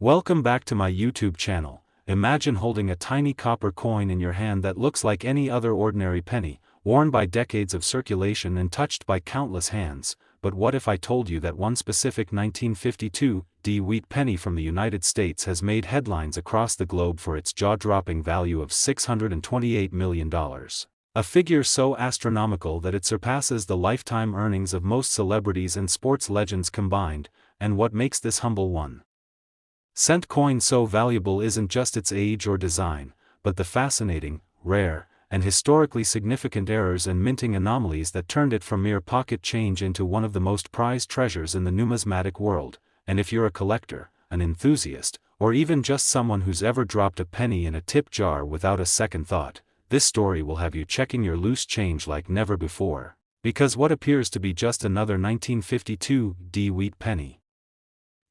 Welcome back to my YouTube channel. Imagine holding a tiny copper coin in your hand that looks like any other ordinary penny, worn by decades of circulation and touched by countless hands. But what if I told you that one specific 1952 wheat penny from the United States has made headlines across the globe for its jaw-dropping value of $628 million? A figure so astronomical that it surpasses the lifetime earnings of most celebrities and sports legends combined. And what makes this humble one-cent coin so valuable isn't just its age or design, but the fascinating, rare, and historically significant errors and minting anomalies that turned it from mere pocket change into one of the most prized treasures in the numismatic world. And if you're a collector, an enthusiast, or even just someone who's ever dropped a penny in a tip jar without a second thought, this story will have you checking your loose change like never before. Because what appears to be just another 1952 wheat penny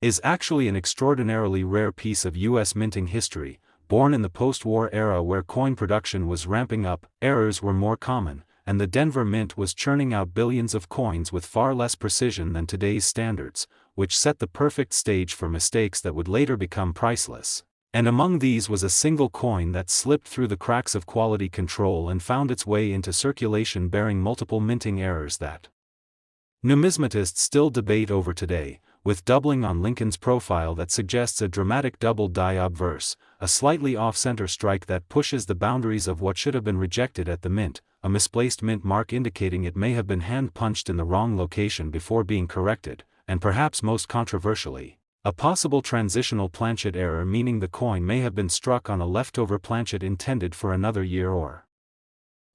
is actually an extraordinarily rare piece of U.S. minting history. Born in the post-war era where coin production was ramping up, errors were more common, and the Denver Mint was churning out billions of coins with far less precision than today's standards, which set the perfect stage for mistakes that would later become priceless. And among these was a single coin that slipped through the cracks of quality control and found its way into circulation bearing multiple minting errors that numismatists still debate over today, with doubling on Lincoln's profile that suggests a dramatic double die obverse, a slightly off-center strike that pushes the boundaries of what should have been rejected at the mint, a misplaced mint mark indicating it may have been hand-punched in the wrong location before being corrected, and perhaps most controversially, a possible transitional planchet error meaning the coin may have been struck on a leftover planchet intended for another year or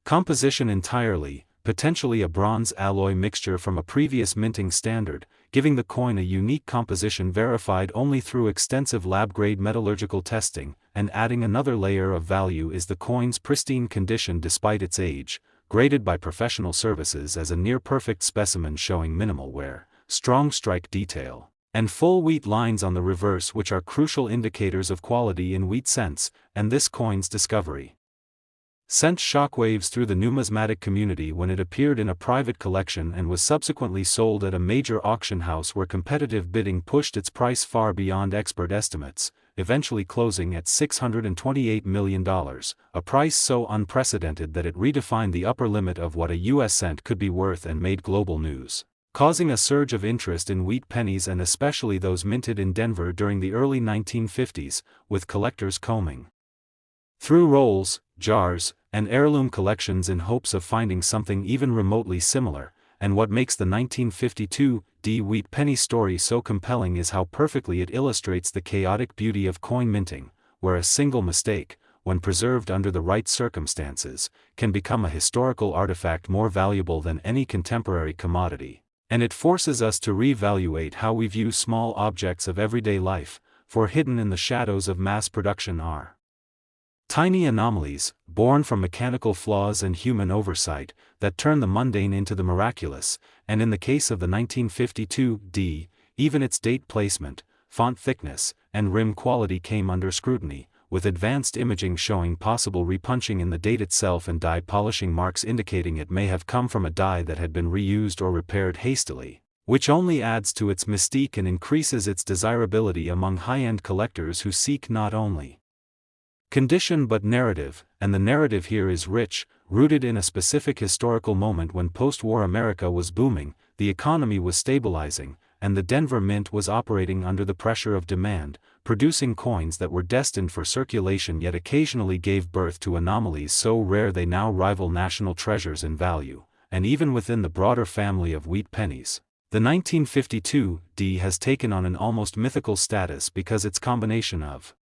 composition entirely, potentially a bronze alloy mixture from a previous minting standard, giving the coin a unique composition verified only through extensive lab-grade metallurgical testing, and adding another layer of value is the coin's pristine condition despite its age, graded by professional services as a near-perfect specimen showing minimal wear, strong strike detail, and full wheat lines on the reverse, which are crucial indicators of quality in wheat cents. And this coin's discovery sent shockwaves through the numismatic community when it appeared in a private collection and was subsequently sold at a major auction house where competitive bidding pushed its price far beyond expert estimates, eventually closing at $628 million, a price so unprecedented that it redefined the upper limit of what a U.S. cent could be worth and made global news, causing a surge of interest in wheat pennies and especially those minted in Denver during the early 1950s, with collectors combing through rolls, jars, and heirloom collections in hopes of finding something even remotely similar. And what makes the 1952 wheat penny story so compelling is how perfectly it illustrates the chaotic beauty of coin minting, where a single mistake, when preserved under the right circumstances, can become a historical artifact more valuable than any contemporary commodity. And it forces us to reevaluate how we view small objects of everyday life, for hidden in the shadows of mass production are tiny anomalies, born from mechanical flaws and human oversight, that turn the mundane into the miraculous. And in the case of the 1952 even its date placement, font thickness, and rim quality came under scrutiny, with advanced imaging showing possible repunching in the date itself and die polishing marks indicating it may have come from a die that had been reused or repaired hastily, which only adds to its mystique and increases its desirability among high-end collectors who seek not only condition but narrative. And the narrative here is rich, rooted in a specific historical moment when post-war America was booming, the economy was stabilizing, and the Denver Mint was operating under the pressure of demand, producing coins that were destined for circulation yet occasionally gave birth to anomalies so rare they now rival national treasures in value. And even within the broader family of wheat pennies, the 1952 has taken on an almost mythical status because its combination of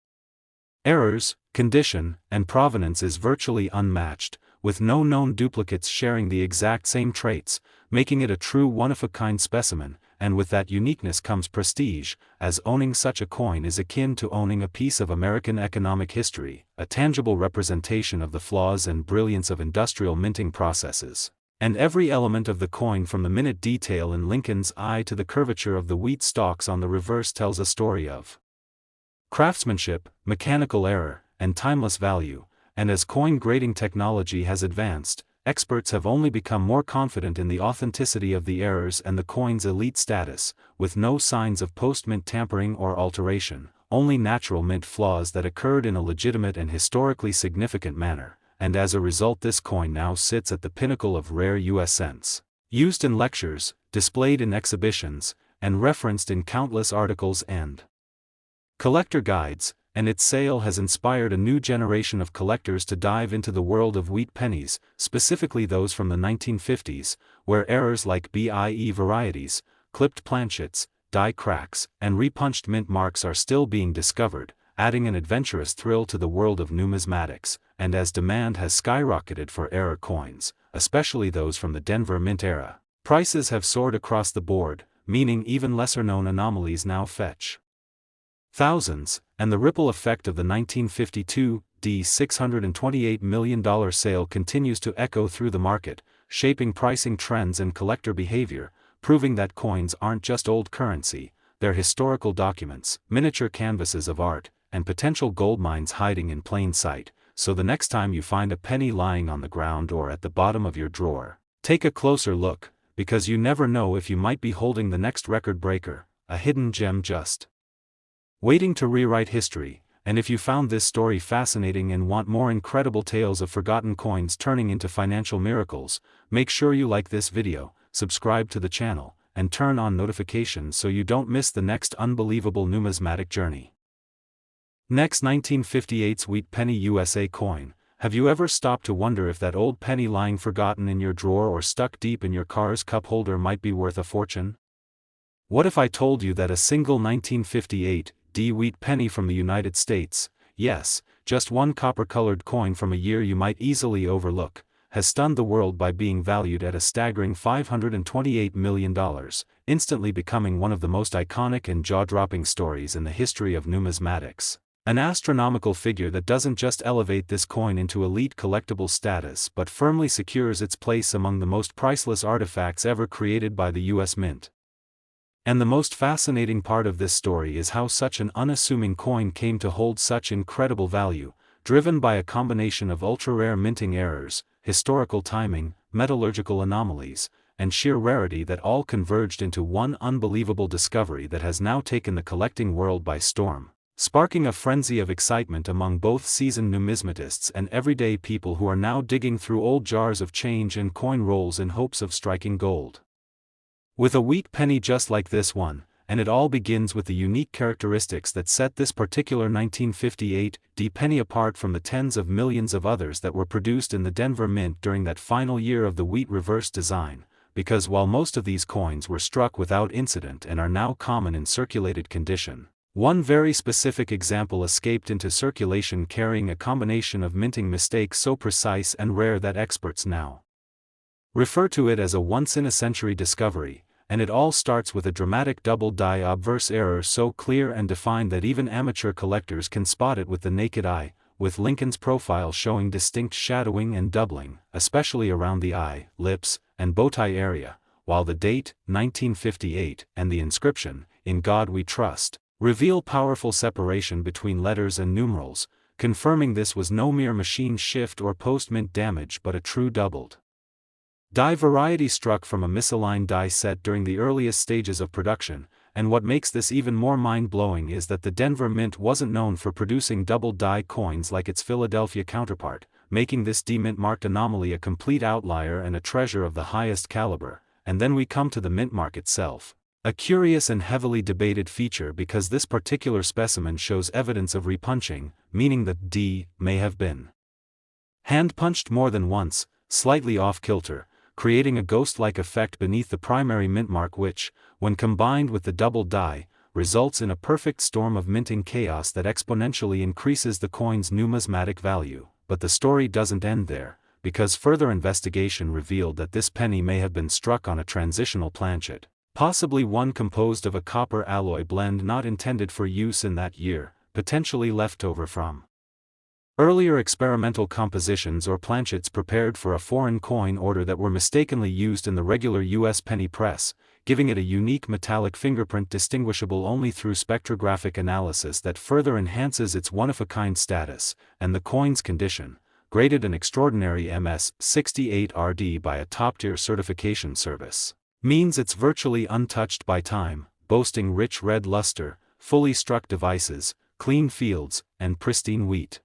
errors, condition, and provenance is virtually unmatched, with no known duplicates sharing the exact same traits, making it a true one-of-a-kind specimen. And with that uniqueness comes prestige, as owning such a coin is akin to owning a piece of American economic history, a tangible representation of the flaws and brilliance of industrial minting processes. And every element of the coin, from the minute detail in Lincoln's eye to the curvature of the wheat stalks on the reverse, tells a story of craftsmanship, mechanical error, and timeless value. And as coin grading technology has advanced, experts have only become more confident in the authenticity of the errors and the coin's elite status, with no signs of post-mint tampering or alteration, only natural mint flaws that occurred in a legitimate and historically significant manner, and as a result this coin now sits at the pinnacle of rare US cents. Used in lectures, displayed in exhibitions, and referenced in countless articles and collector guides, and its sale has inspired a new generation of collectors to dive into the world of wheat pennies, specifically those from the 1950s, where errors like BIE varieties, clipped planchets, die cracks, and repunched mint marks are still being discovered, adding an adventurous thrill to the world of numismatics. And as demand has skyrocketed for error coins, especially those from the Denver Mint era, prices have soared across the board, meaning even lesser-known anomalies now fetch thousands, and the ripple effect of the 1952 $628 million sale continues to echo through the market, shaping pricing trends and collector behavior, proving that coins aren't just old currency, they're historical documents, miniature canvases of art, and potential gold mines hiding in plain sight. So the next time you find a penny lying on the ground or at the bottom of your drawer, take a closer look, because you never know if you might be holding the next record breaker, a hidden gem just waiting to rewrite history. And if you found this story fascinating and want more incredible tales of forgotten coins turning into financial miracles, make sure you like this video, subscribe to the channel, and turn on notifications so you don't miss the next unbelievable numismatic journey. Next, 1958's Wheat Penny USA coin. Have you ever stopped to wonder if that old penny lying forgotten in your drawer or stuck deep in your car's cup holder might be worth a fortune? What if I told you that a single 1958 wheat penny from the United States, yes, just one copper-colored coin from a year you might easily overlook, has stunned the world by being valued at a staggering $528 million, instantly becoming one of the most iconic and jaw-dropping stories in the history of numismatics. An astronomical figure that doesn't just elevate this coin into elite collectible status but firmly secures its place among the most priceless artifacts ever created by the US Mint. And the most fascinating part of this story is how such an unassuming coin came to hold such incredible value, driven by a combination of ultra-rare minting errors, historical timing, metallurgical anomalies, and sheer rarity that all converged into one unbelievable discovery that has now taken the collecting world by storm, sparking a frenzy of excitement among both seasoned numismatists and everyday people who are now digging through old jars of change and coin rolls in hopes of striking gold. With a wheat penny just like this one, and it all begins with the unique characteristics that set this particular 1958 penny apart from the tens of millions of others that were produced in the Denver Mint during that final year of the wheat reverse design, because while most of these coins were struck without incident and are now common in circulated condition, one very specific example escaped into circulation carrying a combination of minting mistakes so precise and rare that experts now refer to it as a once-in-a-century discovery, and it all starts with a dramatic double die obverse error so clear and defined that even amateur collectors can spot it with the naked eye, with Lincoln's profile showing distinct shadowing and doubling, especially around the eye, lips, and bowtie area, while the date, 1958, and the inscription, "In God We Trust," reveal powerful separation between letters and numerals, confirming this was no mere machine shift or post-mint damage but a true doubled die variety struck from a misaligned die set during the earliest stages of production. And what makes this even more mind-blowing is that the Denver Mint wasn't known for producing double die coins like its Philadelphia counterpart, making this mint-marked anomaly a complete outlier and a treasure of the highest caliber. And then we come to the mint mark itself, a curious and heavily debated feature because this particular specimen shows evidence of repunching, meaning that D may have been hand-punched more than once, slightly off-kilter, creating a ghost-like effect beneath the primary mint mark which, when combined with the double die, results in a perfect storm of minting chaos that exponentially increases the coin's numismatic value. But the story doesn't end there, because further investigation revealed that this penny may have been struck on a transitional planchet, possibly one composed of a copper alloy blend not intended for use in that year, potentially left over from earlier experimental compositions or planchets prepared for a foreign coin order that were mistakenly used in the regular US penny press, giving it a unique metallic fingerprint distinguishable only through spectrographic analysis that further enhances its one-of-a-kind status. And the coin's condition, graded an extraordinary MS-68RD by a top-tier certification service, means it's virtually untouched by time, boasting rich red luster, fully struck devices, clean fields, and pristine wheat.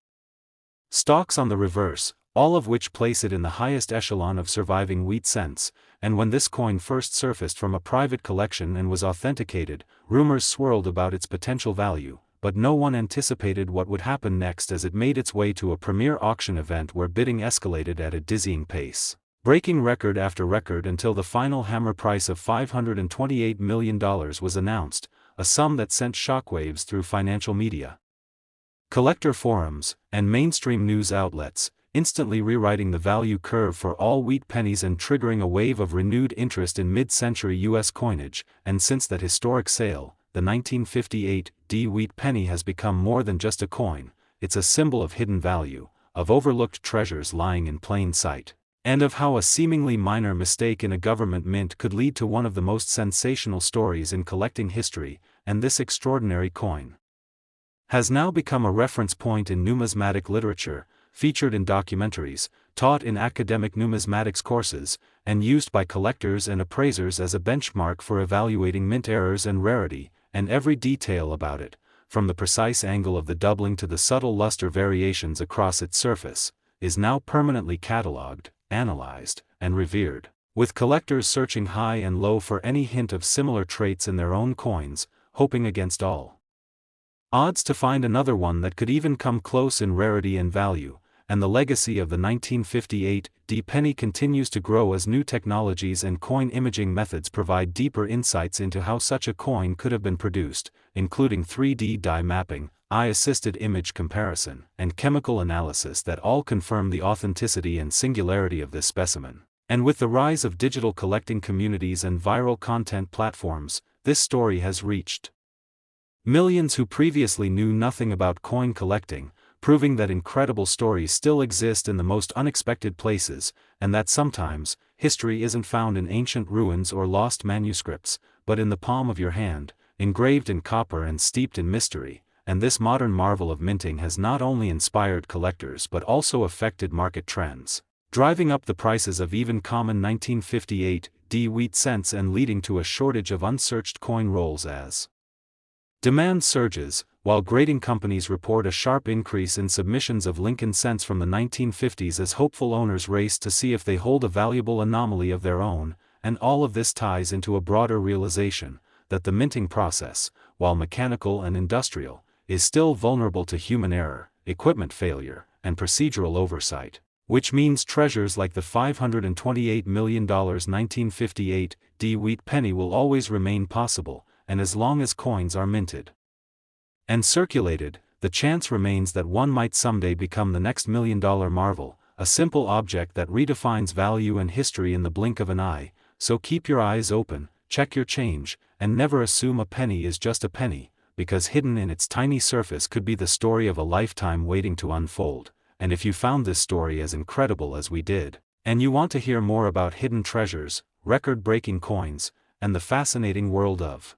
Stalks on the reverse, all of which place it in the highest echelon of surviving wheat cents, and when this coin first surfaced from a private collection and was authenticated, rumors swirled about its potential value, but no one anticipated what would happen next as it made its way to a premier auction event where bidding escalated at a dizzying pace, breaking record after record until the final hammer price of $528 million was announced, a sum that sent shockwaves through financial media, collector forums, and mainstream news outlets, instantly rewriting the value curve for all wheat pennies and triggering a wave of renewed interest in mid-century U.S. coinage. And since that historic sale, the 1958 wheat penny has become more than just a coin. It's a symbol of hidden value, of overlooked treasures lying in plain sight, and of how a seemingly minor mistake in a government mint could lead to one of the most sensational stories in collecting history. And this extraordinary coin has now become a reference point in numismatic literature, featured in documentaries, taught in academic numismatics courses, and used by collectors and appraisers as a benchmark for evaluating mint errors and rarity. And every detail about it, from the precise angle of the doubling to the subtle luster variations across its surface, is now permanently catalogued, analyzed, and revered, with collectors searching high and low for any hint of similar traits in their own coins, hoping against all odds to find another one that could even come close in rarity and value. And the legacy of the 1958 penny continues to grow as new technologies and coin imaging methods provide deeper insights into how such a coin could have been produced, including 3D dye mapping, eye-assisted image comparison, and chemical analysis that all confirm the authenticity and singularity of this specimen. And with the rise of digital collecting communities and viral content platforms, this story has reached millions who previously knew nothing about coin collecting, proving that incredible stories still exist in the most unexpected places, and that sometimes, history isn't found in ancient ruins or lost manuscripts, but in the palm of your hand, engraved in copper and steeped in mystery. And this modern marvel of minting has not only inspired collectors but also affected market trends, driving up the prices of even common 1958 wheat cents and leading to a shortage of unsearched coin rolls as demand surges. While grading companies report a sharp increase in submissions of Lincoln cents from the 1950s as hopeful owners race to see if they hold a valuable anomaly of their own. And all of this ties into a broader realization that the minting process, while mechanical and industrial, is still vulnerable to human error, equipment failure, and procedural oversight, which means treasures like the $528 million 1958 wheat penny will always remain possible, and as long as coins are minted and circulated, the chance remains that one might someday become the next million-dollar marvel, a simple object that redefines value and history in the blink of an eye. So keep your eyes open, check your change, and never assume a penny is just a penny, because hidden in its tiny surface could be the story of a lifetime waiting to unfold. And if you found this story as incredible as we did, and you want to hear more about hidden treasures, record-breaking coins, and the fascinating world of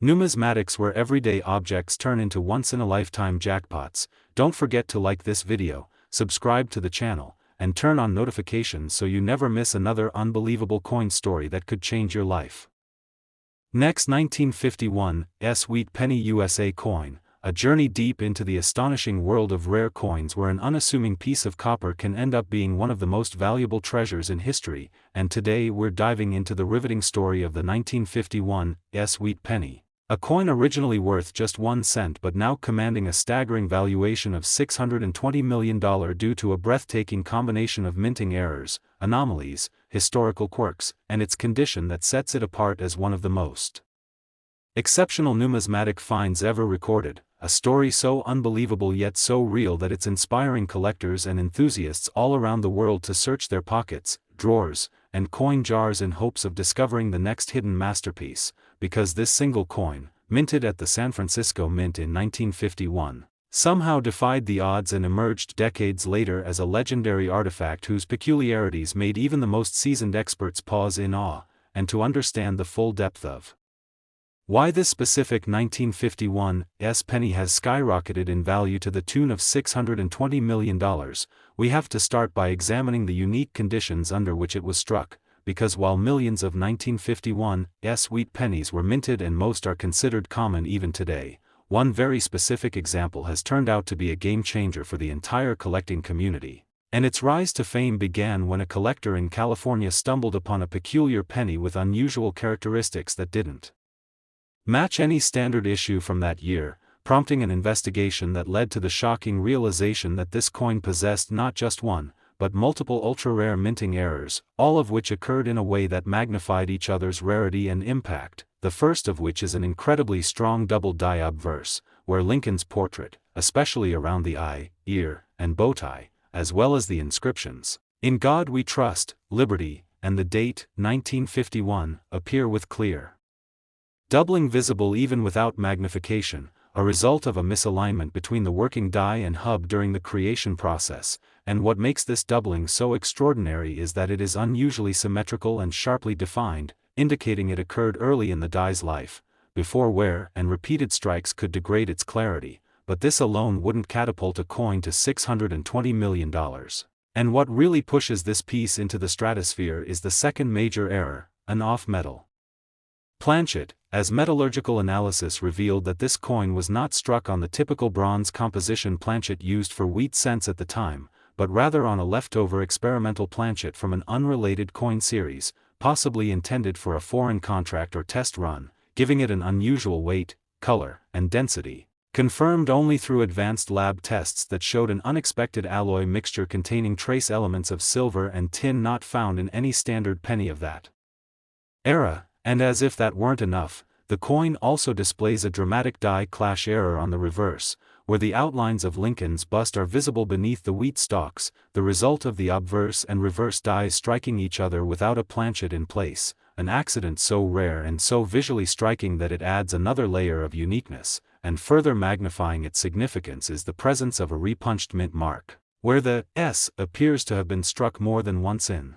numismatics where everyday objects turn into once-in-a-lifetime jackpots, don't forget to like this video, subscribe to the channel, and turn on notifications so you never miss another unbelievable coin story that could change your life. Next, 1951 wheat penny USA coin, a journey deep into the astonishing world of rare coins where an unassuming piece of copper can end up being one of the most valuable treasures in history. And today we're diving into the riveting story of the 1951 wheat penny, a coin originally worth just 1 cent but now commanding a staggering valuation of $620 million due to a breathtaking combination of minting errors, anomalies, historical quirks, and its condition that sets it apart as one of the most exceptional numismatic finds ever recorded, a story so unbelievable yet so real that it's inspiring collectors and enthusiasts all around the world to search their pockets, drawers, and coin jars in hopes of discovering the next hidden masterpiece, because this single coin, minted at the San Francisco Mint in 1951, somehow defied the odds and emerged decades later as a legendary artifact whose peculiarities made even the most seasoned experts pause in awe. And to understand the full depth of why this specific 1951 penny has skyrocketed in value to the tune of $620 million, we have to start by examining the unique conditions under which it was struck, because while millions of 1951 wheat pennies were minted and most are considered common even today, one very specific example has turned out to be a game changer for the entire collecting community. And its rise to fame began when a collector in California stumbled upon a peculiar penny with unusual characteristics that didn't match any standard issue from that year, prompting an investigation that led to the shocking realization that this coin possessed not just one, but multiple ultra-rare minting errors, all of which occurred in a way that magnified each other's rarity and impact, the first of which is an incredibly strong double-die obverse, where Lincoln's portrait, especially around the eye, ear, and bow tie, as well as the inscriptions, "In God We Trust, Liberty," and the date, 1951, appear with clear doubling visible even without magnification, a result of a misalignment between the working die and hub during the creation process, and what makes this doubling so extraordinary is that it is unusually symmetrical and sharply defined, indicating it occurred early in the die's life, before wear and repeated strikes could degrade its clarity, but this alone wouldn't catapult a coin to $620 million. And what really pushes this piece into the stratosphere is the second major error, an off-metal planchet, as metallurgical analysis revealed that this coin was not struck on the typical bronze composition planchet used for wheat cents at the time, but rather on a leftover experimental planchet from an unrelated coin series, possibly intended for a foreign contract or test run, giving it an unusual weight, color, and density, confirmed only through advanced lab tests that showed an unexpected alloy mixture containing trace elements of silver and tin not found in any standard penny of that era. And as if that weren't enough, the coin also displays a dramatic die clash error on the reverse, where the outlines of Lincoln's bust are visible beneath the wheat stalks, the result of the obverse and reverse dies striking each other without a planchet in place, an accident so rare and so visually striking that it adds another layer of uniqueness, and further magnifying its significance is the presence of a repunched mint mark, where the S appears to have been struck more than once in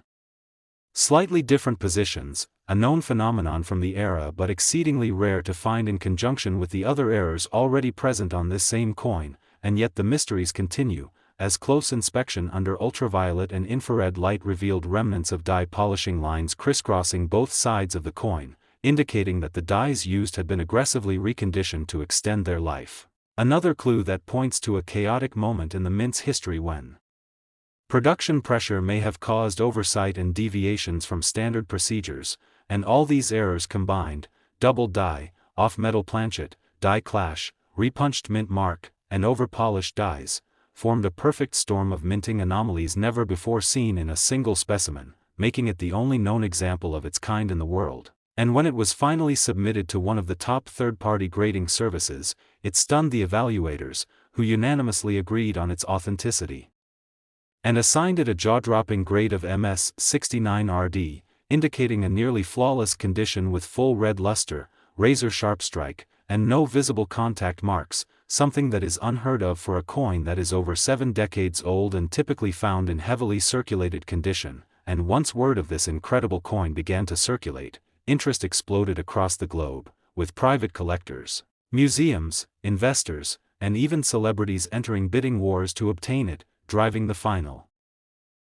slightly different positions, a known phenomenon from the era but exceedingly rare to find in conjunction with the other errors already present on this same coin, and yet the mysteries continue, as close inspection under ultraviolet and infrared light revealed remnants of die polishing lines crisscrossing both sides of the coin, indicating that the dies used had been aggressively reconditioned to extend their life. Another clue that points to a chaotic moment in the mint's history when production pressure may have caused oversight and deviations from standard procedures, and all these errors combined, double die, off-metal planchet, die clash, repunched mint mark, and over-polished dies, formed a perfect storm of minting anomalies never before seen in a single specimen, making it the only known example of its kind in the world. And when it was finally submitted to one of the top third-party grading services, it stunned the evaluators, who unanimously agreed on its authenticity and assigned it a jaw-dropping grade of MS 69RD, indicating a nearly flawless condition with full red luster, razor-sharp strike, and no visible contact marks, something that is unheard of for a coin that is over 7 decades old and typically found in heavily circulated condition. And once word of this incredible coin began to circulate, interest exploded across the globe, with private collectors, museums, investors, and even celebrities entering bidding wars to obtain it, driving the final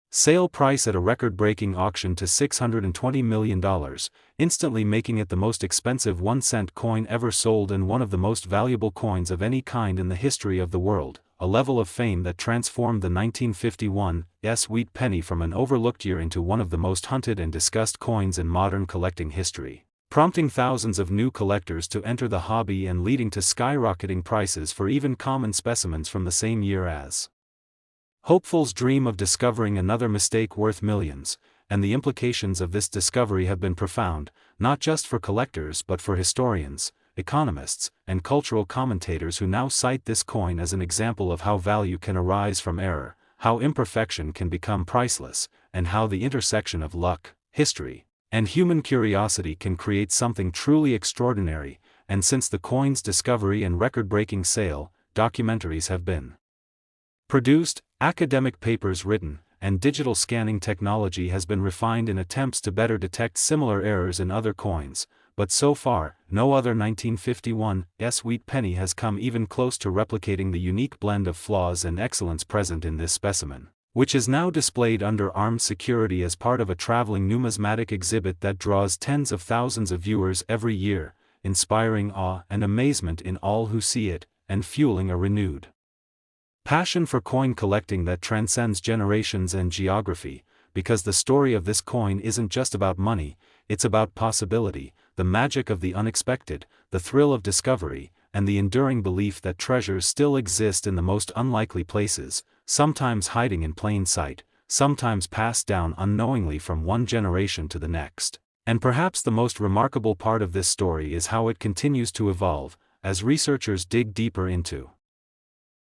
sale price at a record-breaking auction to $620 million, instantly making it the most expensive 1-cent coin ever sold and one of the most valuable coins of any kind in the history of the world, a level of fame that transformed the 1951 wheat penny from an overlooked year into one of the most hunted and discussed coins in modern collecting history, prompting thousands of new collectors to enter the hobby and leading to skyrocketing prices for even common specimens from the same year as hopefuls dream of discovering another mistake worth millions, and the implications of this discovery have been profound, not just for collectors but for historians, economists, and cultural commentators who now cite this coin as an example of how value can arise from error, how imperfection can become priceless, and how the intersection of luck, history, and human curiosity can create something truly extraordinary. And since the coin's discovery and record-breaking sale, documentaries have been produced, academic papers written, and digital scanning technology has been refined in attempts to better detect similar errors in other coins, but so far, no other 1951 wheat penny has come even close to replicating the unique blend of flaws and excellence present in this specimen, which is now displayed under armed security as part of a traveling numismatic exhibit that draws tens of thousands of viewers every year, inspiring awe and amazement in all who see it, and fueling a renewed passion for coin collecting that transcends generations and geography, because the story of this coin isn't just about money, it's about possibility, the magic of the unexpected, the thrill of discovery, and the enduring belief that treasures still exist in the most unlikely places, sometimes hiding in plain sight, sometimes passed down unknowingly from one generation to the next. And perhaps the most remarkable part of this story is how it continues to evolve, as researchers dig deeper into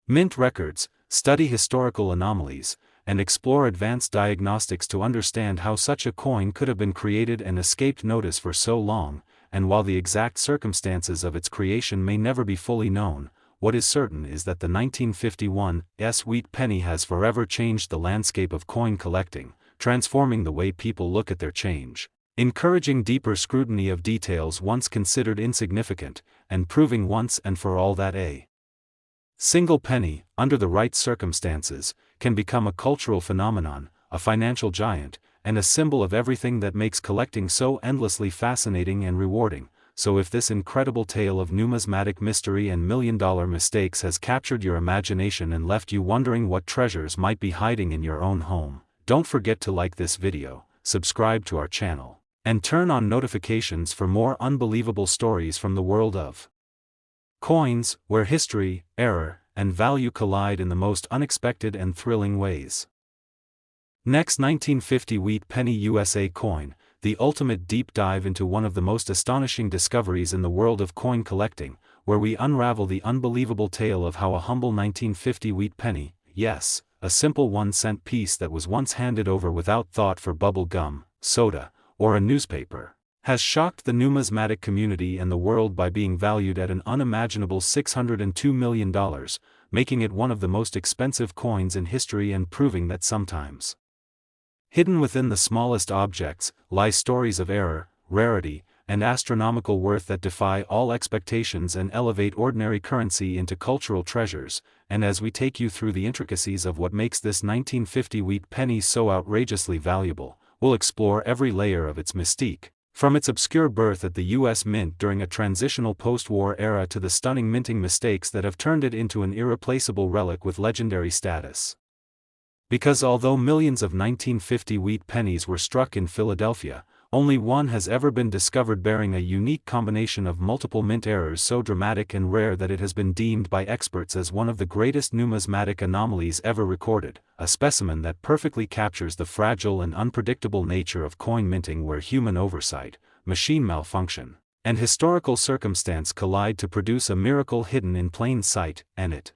mint records, study historical anomalies, and explore advanced diagnostics to understand how such a coin could have been created and escaped notice for so long. And while the exact circumstances of its creation may never be fully known, what is certain is that the 1951 wheat penny has forever changed the landscape of coin collecting, transforming the way people look at their change, encouraging deeper scrutiny of details once considered insignificant, and proving once and for all that a single penny, under the right circumstances, can become a cultural phenomenon, a financial giant, and a symbol of everything that makes collecting so endlessly fascinating and rewarding. So if this incredible tale of numismatic mystery and million-dollar mistakes has captured your imagination and left you wondering what treasures might be hiding in your own home, don't forget to like this video, subscribe to our channel, and turn on notifications for more unbelievable stories from the world of coins, where history, error, and value collide in the most unexpected and thrilling ways. Next, 1950 wheat penny USA coin, the ultimate deep dive into one of the most astonishing discoveries in the world of coin collecting, where we unravel the unbelievable tale of how a humble 1950 wheat penny, yes, a simple 1-cent piece that was once handed over without thought for bubble gum, soda, or a newspaper, has shocked the numismatic community and the world by being valued at an unimaginable $602 million, making it one of the most expensive coins in history and proving that sometimes hidden within the smallest objects lie stories of error, rarity, and astronomical worth that defy all expectations and elevate ordinary currency into cultural treasures. And as we take you through the intricacies of what makes this 1950 wheat penny so outrageously valuable, we'll explore every layer of its mystique, from its obscure birth at the U.S. Mint during a transitional post-war era to the stunning minting mistakes that have turned it into an irreplaceable relic with legendary status. Because although millions of 1950 wheat pennies were struck in Philadelphia, only one has ever been discovered bearing a unique combination of multiple mint errors so dramatic and rare that it has been deemed by experts as one of the greatest numismatic anomalies ever recorded, a specimen that perfectly captures the fragile and unpredictable nature of coin minting, where human oversight, machine malfunction, and historical circumstance collide to produce a miracle hidden in plain sight. And it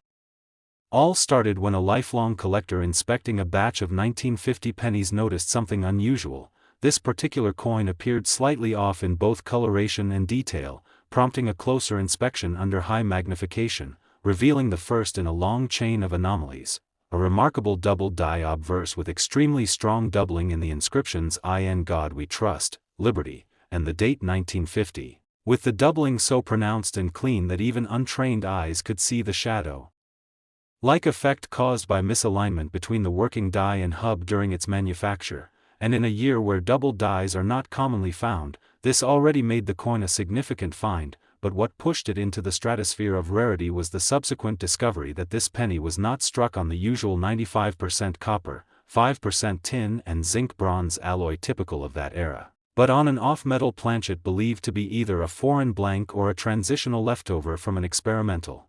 all started when a lifelong collector inspecting a batch of 1950 pennies noticed something unusual. This particular coin appeared slightly off in both coloration and detail, prompting a closer inspection under high magnification, revealing the first in a long chain of anomalies, a remarkable double die obverse with extremely strong doubling in the inscriptions "In God We Trust, Liberty," and the date 1950, with the doubling so pronounced and clean that even untrained eyes could see the shadow-like effect caused by misalignment between the working die and hub during its manufacture. And in a year where double dies are not commonly found, this already made the coin a significant find. But what pushed it into the stratosphere of rarity was the subsequent discovery that this penny was not struck on the usual 95% copper, 5% tin and zinc bronze alloy typical of that era, but on an off-metal planchet believed to be either a foreign blank or a transitional leftover from an experimental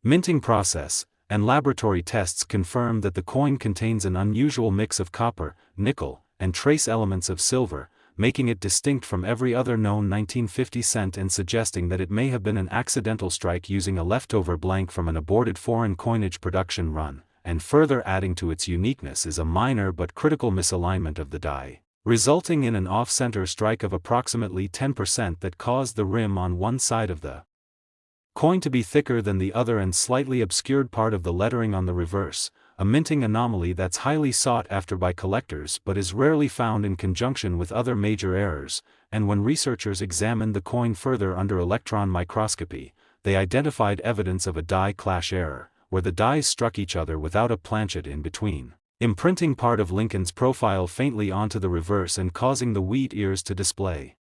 minting process. And laboratory tests confirmed that the coin contains an unusual mix of copper, nickel, and trace elements of silver, making it distinct from every other known 1950 cent and suggesting that it may have been an accidental strike using a leftover blank from an aborted foreign coinage production run. And further adding to its uniqueness is a minor but critical misalignment of the die, resulting in an off-center strike of approximately 10% that caused the rim on one side of the coin to be thicker than the other and slightly obscured part of the lettering on the reverse, a minting anomaly that's highly sought after by collectors but is rarely found in conjunction with other major errors. And when researchers examined the coin further under electron microscopy, they identified evidence of a die clash error, where the dies struck each other without a planchet in between, imprinting part of Lincoln's profile faintly onto the reverse and causing the wheat ears to display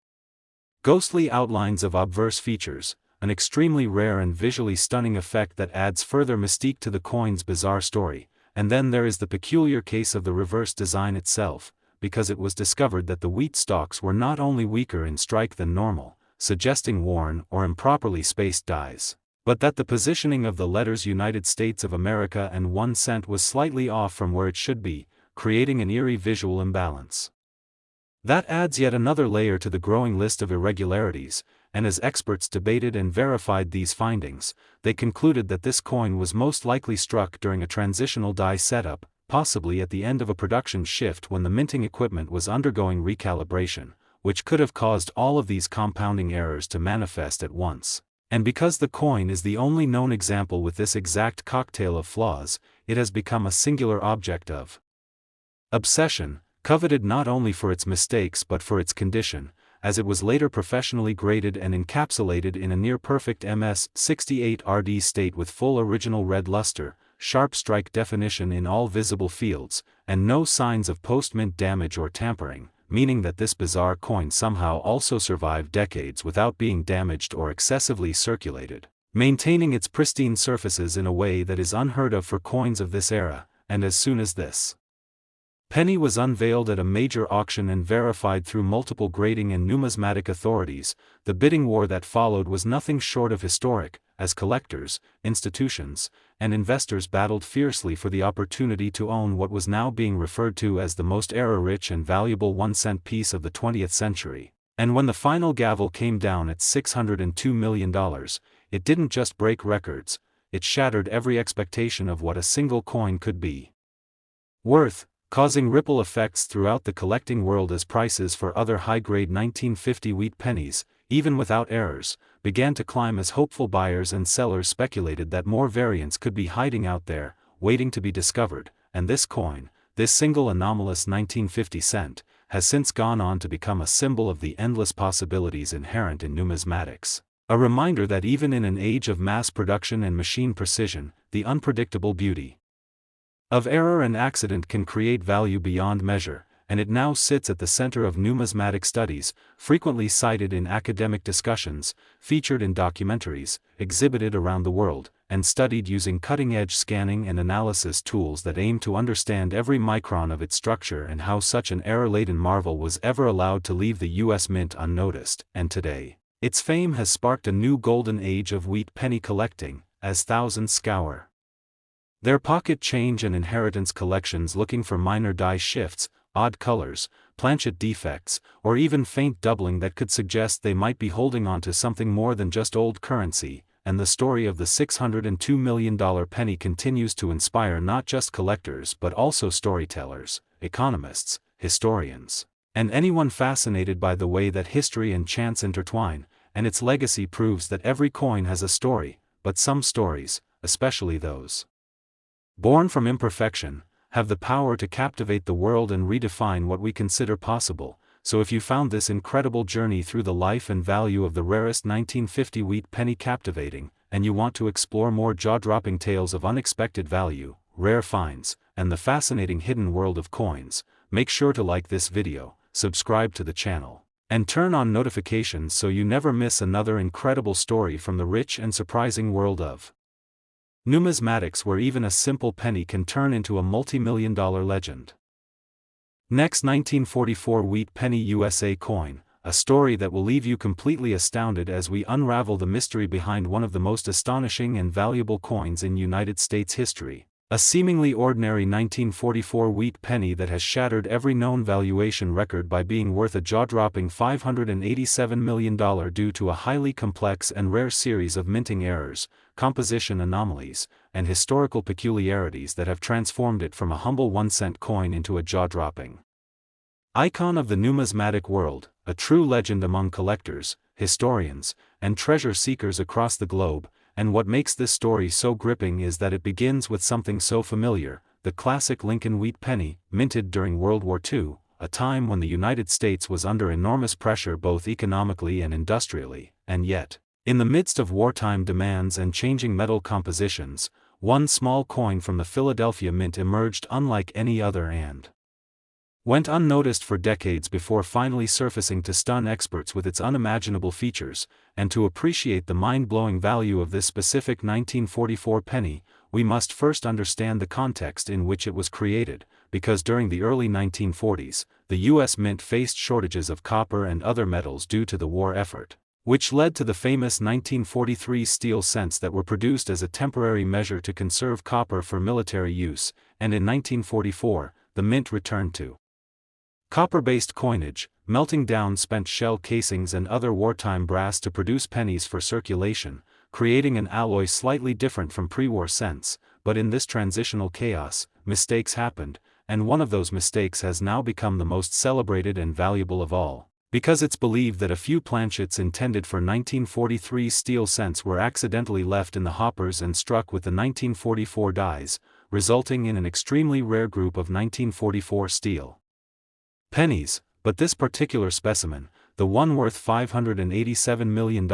Ghostly outlines of obverse features, an extremely rare and visually stunning effect that adds further mystique to the coin's bizarre story. And then there is the peculiar case of the reverse design itself, because it was discovered that the wheat stalks were not only weaker in strike than normal, suggesting worn or improperly spaced dies, but that the positioning of the letters United States of America and 1 cent was slightly off from where it should be, creating an eerie visual imbalance. That adds yet another layer to the growing list of irregularities, and as experts debated and verified these findings, they concluded that this coin was most likely struck during a transitional die setup, possibly at the end of a production shift when the minting equipment was undergoing recalibration, which could have caused all of these compounding errors to manifest at once. And because the coin is the only known example with this exact cocktail of flaws, it has become a singular object of obsession, coveted not only for its mistakes but for its condition, as it was later professionally graded and encapsulated in a near-perfect MS68 RD state with full original red luster, sharp strike definition in all visible fields, and no signs of post-mint damage or tampering, meaning that this bizarre coin somehow also survived decades without being damaged or excessively circulated, maintaining its pristine surfaces in a way that is unheard of for coins of this era. And as soon as this penny was unveiled at a major auction and verified through multiple grading and numismatic authorities, the bidding war that followed was nothing short of historic, as collectors, institutions, and investors battled fiercely for the opportunity to own what was now being referred to as the most error-rich and valuable 1-cent piece of the 20th century. And when the final gavel came down at $602 million, it didn't just break records, it shattered every expectation of what a single coin could be worth, causing ripple effects throughout the collecting world as prices for other high-grade 1950 wheat pennies, even without errors, began to climb as hopeful buyers and sellers speculated that more variants could be hiding out there, waiting to be discovered. And this coin, this single anomalous 1950 cent, has since gone on to become a symbol of the endless possibilities inherent in numismatics. A reminder that even in an age of mass production and machine precision, the unpredictable beauty of error and accident can create value beyond measure, and it now sits at the center of numismatic studies, frequently cited in academic discussions, featured in documentaries, exhibited around the world, and studied using cutting-edge scanning and analysis tools that aim to understand every micron of its structure and how such an error-laden marvel was ever allowed to leave the U.S. Mint unnoticed. And today, its fame has sparked a new golden age of wheat penny collecting, as thousands scour their pocket change and inheritance collections looking for minor die shifts, odd colors, planchet defects, or even faint doubling that could suggest they might be holding on to something more than just old currency. And the story of the $602 million penny continues to inspire not just collectors but also storytellers, economists, historians, and anyone fascinated by the way that history and chance intertwine. And its legacy proves that every coin has a story, but some stories, especially those born from imperfection, have the power to captivate the world and redefine what we consider possible. So if you found this incredible journey through the life and value of the rarest 1950 wheat penny captivating, and you want to explore more jaw-dropping tales of unexpected value, rare finds, and the fascinating hidden world of coins, make sure to like this video, subscribe to the channel, and turn on notifications so you never miss another incredible story from the rich and surprising world of numismatics, where even a simple penny can turn into a multi-million-dollar legend. Next, 1944 wheat penny USA coin, a story that will leave you completely astounded as we unravel the mystery behind one of the most astonishing and valuable coins in United States history. A seemingly ordinary 1944 wheat penny that has shattered every known valuation record by being worth a jaw-dropping $587 million due to a highly complex and rare series of minting errors, composition anomalies, and historical peculiarities that have transformed it from a humble 1-cent coin into a jaw-dropping icon of the numismatic world, a true legend among collectors, historians, and treasure seekers across the globe. And what makes this story so gripping is that it begins with something so familiar, the classic Lincoln wheat penny, minted during World War II, a time when the United States was under enormous pressure both economically and industrially. And yet, in the midst of wartime demands and changing metal compositions, one small coin from the Philadelphia Mint emerged unlike any other, and went unnoticed for decades before finally surfacing to stun experts with its unimaginable features, and to appreciate the mind-blowing value of this specific 1944 penny, we must first understand the context in which it was created, because during the early 1940s, the U.S. Mint faced shortages of copper and other metals due to the war effort, which led to the famous 1943 steel cents that were produced as a temporary measure to conserve copper for military use, and in 1944, the Mint returned to copper-based coinage, melting down spent shell casings and other wartime brass to produce pennies for circulation, creating an alloy slightly different from pre-war cents. But in this transitional chaos, mistakes happened, and one of those mistakes has now become the most celebrated and valuable of all, because it's believed that a few planchets intended for 1943 steel cents were accidentally left in the hoppers and struck with the 1944 dies, resulting in an extremely rare group of 1944 steel pennies. But this particular specimen, the one worth $587 million,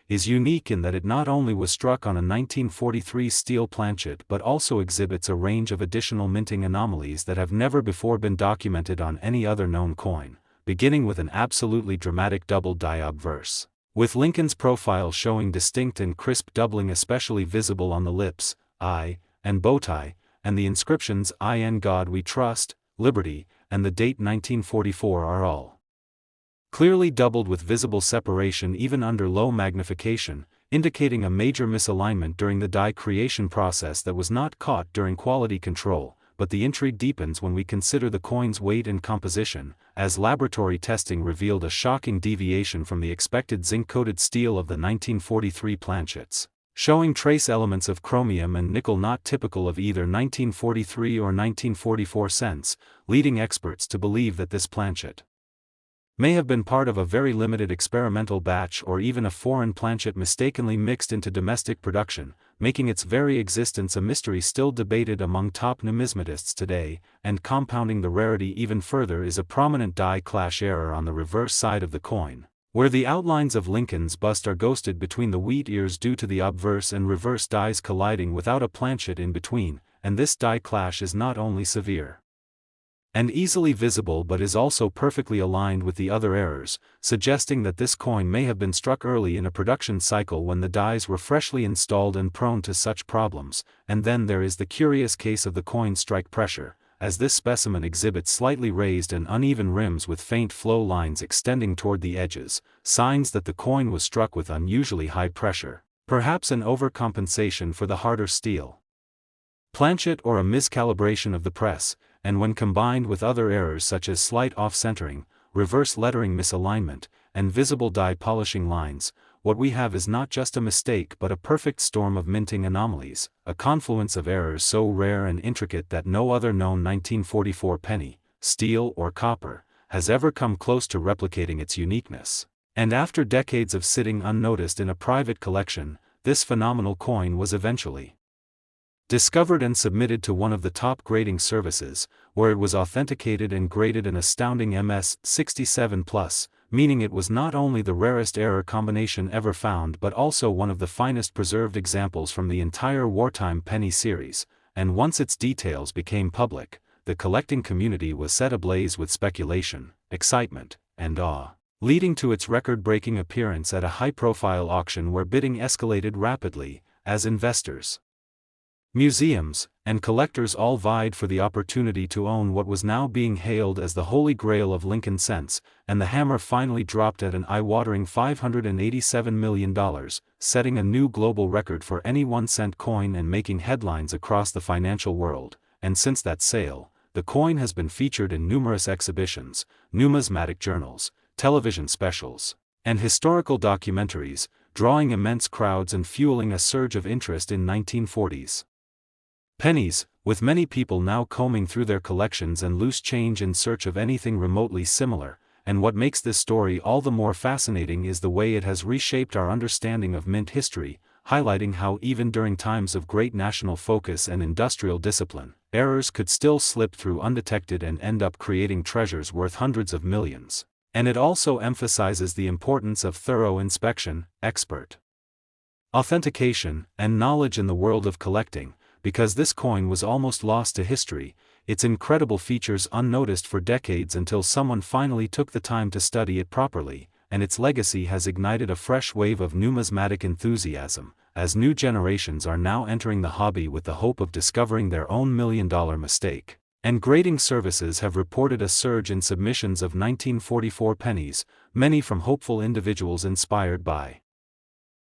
is unique in that it not only was struck on a 1943 steel planchet but also exhibits a range of additional minting anomalies that have never before been documented on any other known coin, beginning with an absolutely dramatic double die obverse, with Lincoln's profile showing distinct and crisp doubling especially visible on the lips, eye, and bow tie, and the inscriptions "I in God We Trust," "Liberty," and the date 1944 are all clearly doubled with visible separation even under low magnification, indicating a major misalignment during the die creation process that was not caught during quality control. But the intrigue deepens when we consider the coin's weight and composition, as laboratory testing revealed a shocking deviation from the expected zinc-coated steel of the 1943 planchets, showing trace elements of chromium and nickel not typical of either 1943 or 1944 cents, leading experts to believe that this planchet may have been part of a very limited experimental batch or even a foreign planchet mistakenly mixed into domestic production, making its very existence a mystery still debated among top numismatists today. And compounding the rarity even further is a prominent die clash error on the reverse side of the coin, where the outlines of Lincoln's bust are ghosted between the wheat ears due to the obverse and reverse dies colliding without a planchet in between, and this die clash is not only severe and easily visible but is also perfectly aligned with the other errors, suggesting that this coin may have been struck early in a production cycle when the dies were freshly installed and prone to such problems. And then there is the curious case of the coin's strike pressure, as this specimen exhibits slightly raised and uneven rims with faint flow lines extending toward the edges, signs that the coin was struck with unusually high pressure, perhaps an overcompensation for the harder steel planchet or a miscalibration of the press. And when combined with other errors such as slight off-centering, reverse lettering misalignment, and visible die polishing lines, what we have is not just a mistake but a perfect storm of minting anomalies, a confluence of errors so rare and intricate that no other known 1944 penny, steel or copper, has ever come close to replicating its uniqueness. And after decades of sitting unnoticed in a private collection, this phenomenal coin was eventually discovered and submitted to one of the top grading services, where it was authenticated and graded an astounding MS67+, meaning it was not only the rarest error combination ever found but also one of the finest preserved examples from the entire wartime penny series. And once its details became public, the collecting community was set ablaze with speculation, excitement, and awe, leading to its record-breaking appearance at a high-profile auction where bidding escalated rapidly, as investors, museums, and collectors all vied for the opportunity to own what was now being hailed as the holy grail of Lincoln cents. And the hammer finally dropped at an eye-watering $587 million, setting a new global record for any 1-cent coin and making headlines across the financial world. And since that sale, the coin has been featured in numerous exhibitions, numismatic journals, television specials, and historical documentaries, drawing immense crowds and fueling a surge of interest in 1940s pennies, with many people now combing through their collections and loose change in search of anything remotely similar. And what makes this story all the more fascinating is the way it has reshaped our understanding of mint history, highlighting how even during times of great national focus and industrial discipline, errors could still slip through undetected and end up creating treasures worth hundreds of millions. And it also emphasizes the importance of thorough inspection, expert authentication, and knowledge in the world of collecting, because this coin was almost lost to history. its incredible features unnoticed for decades until someone finally took the time to study it properly, and its legacy has ignited a fresh wave of numismatic enthusiasm, as new generations are now entering the hobby with the hope of discovering their own million-dollar mistake. And grading services have reported a surge in submissions of 1944 pennies, many from hopeful individuals inspired by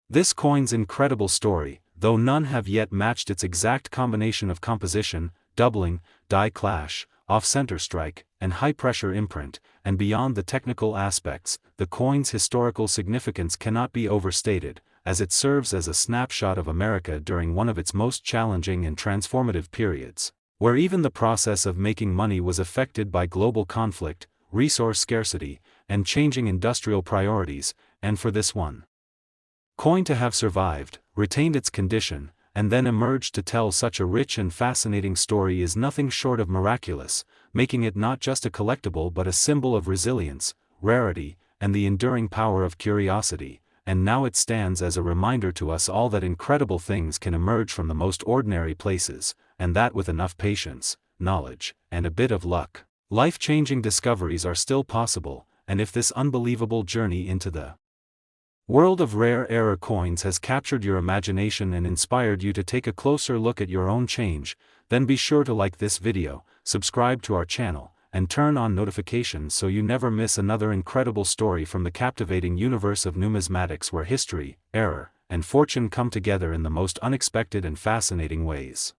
this coin's incredible story, though none have yet matched its exact combination of composition, doubling, die clash, off-center strike, and high-pressure imprint, and beyond the technical aspects, the coin's historical significance cannot be overstated, as it serves as a snapshot of America during one of its most challenging and transformative periods, where even the process of making money was affected by global conflict, resource scarcity, and changing industrial priorities, and for this one coin to have survived, retained its condition, and then emerged to tell such a rich and fascinating story is nothing short of miraculous, making it not just a collectible but a symbol of resilience, rarity, and the enduring power of curiosity, and now it stands as a reminder to us all that incredible things can emerge from the most ordinary places, and that with enough patience, knowledge, and a bit of luck, life-changing discoveries are still possible. And if this unbelievable journey into the world of rare error coins has captured your imagination and inspired you to take a closer look at your own change, then be sure to like this video, subscribe to our channel, and turn on notifications so you never miss another incredible story from the captivating universe of numismatics, where history, error, and fortune come together in the most unexpected and fascinating ways.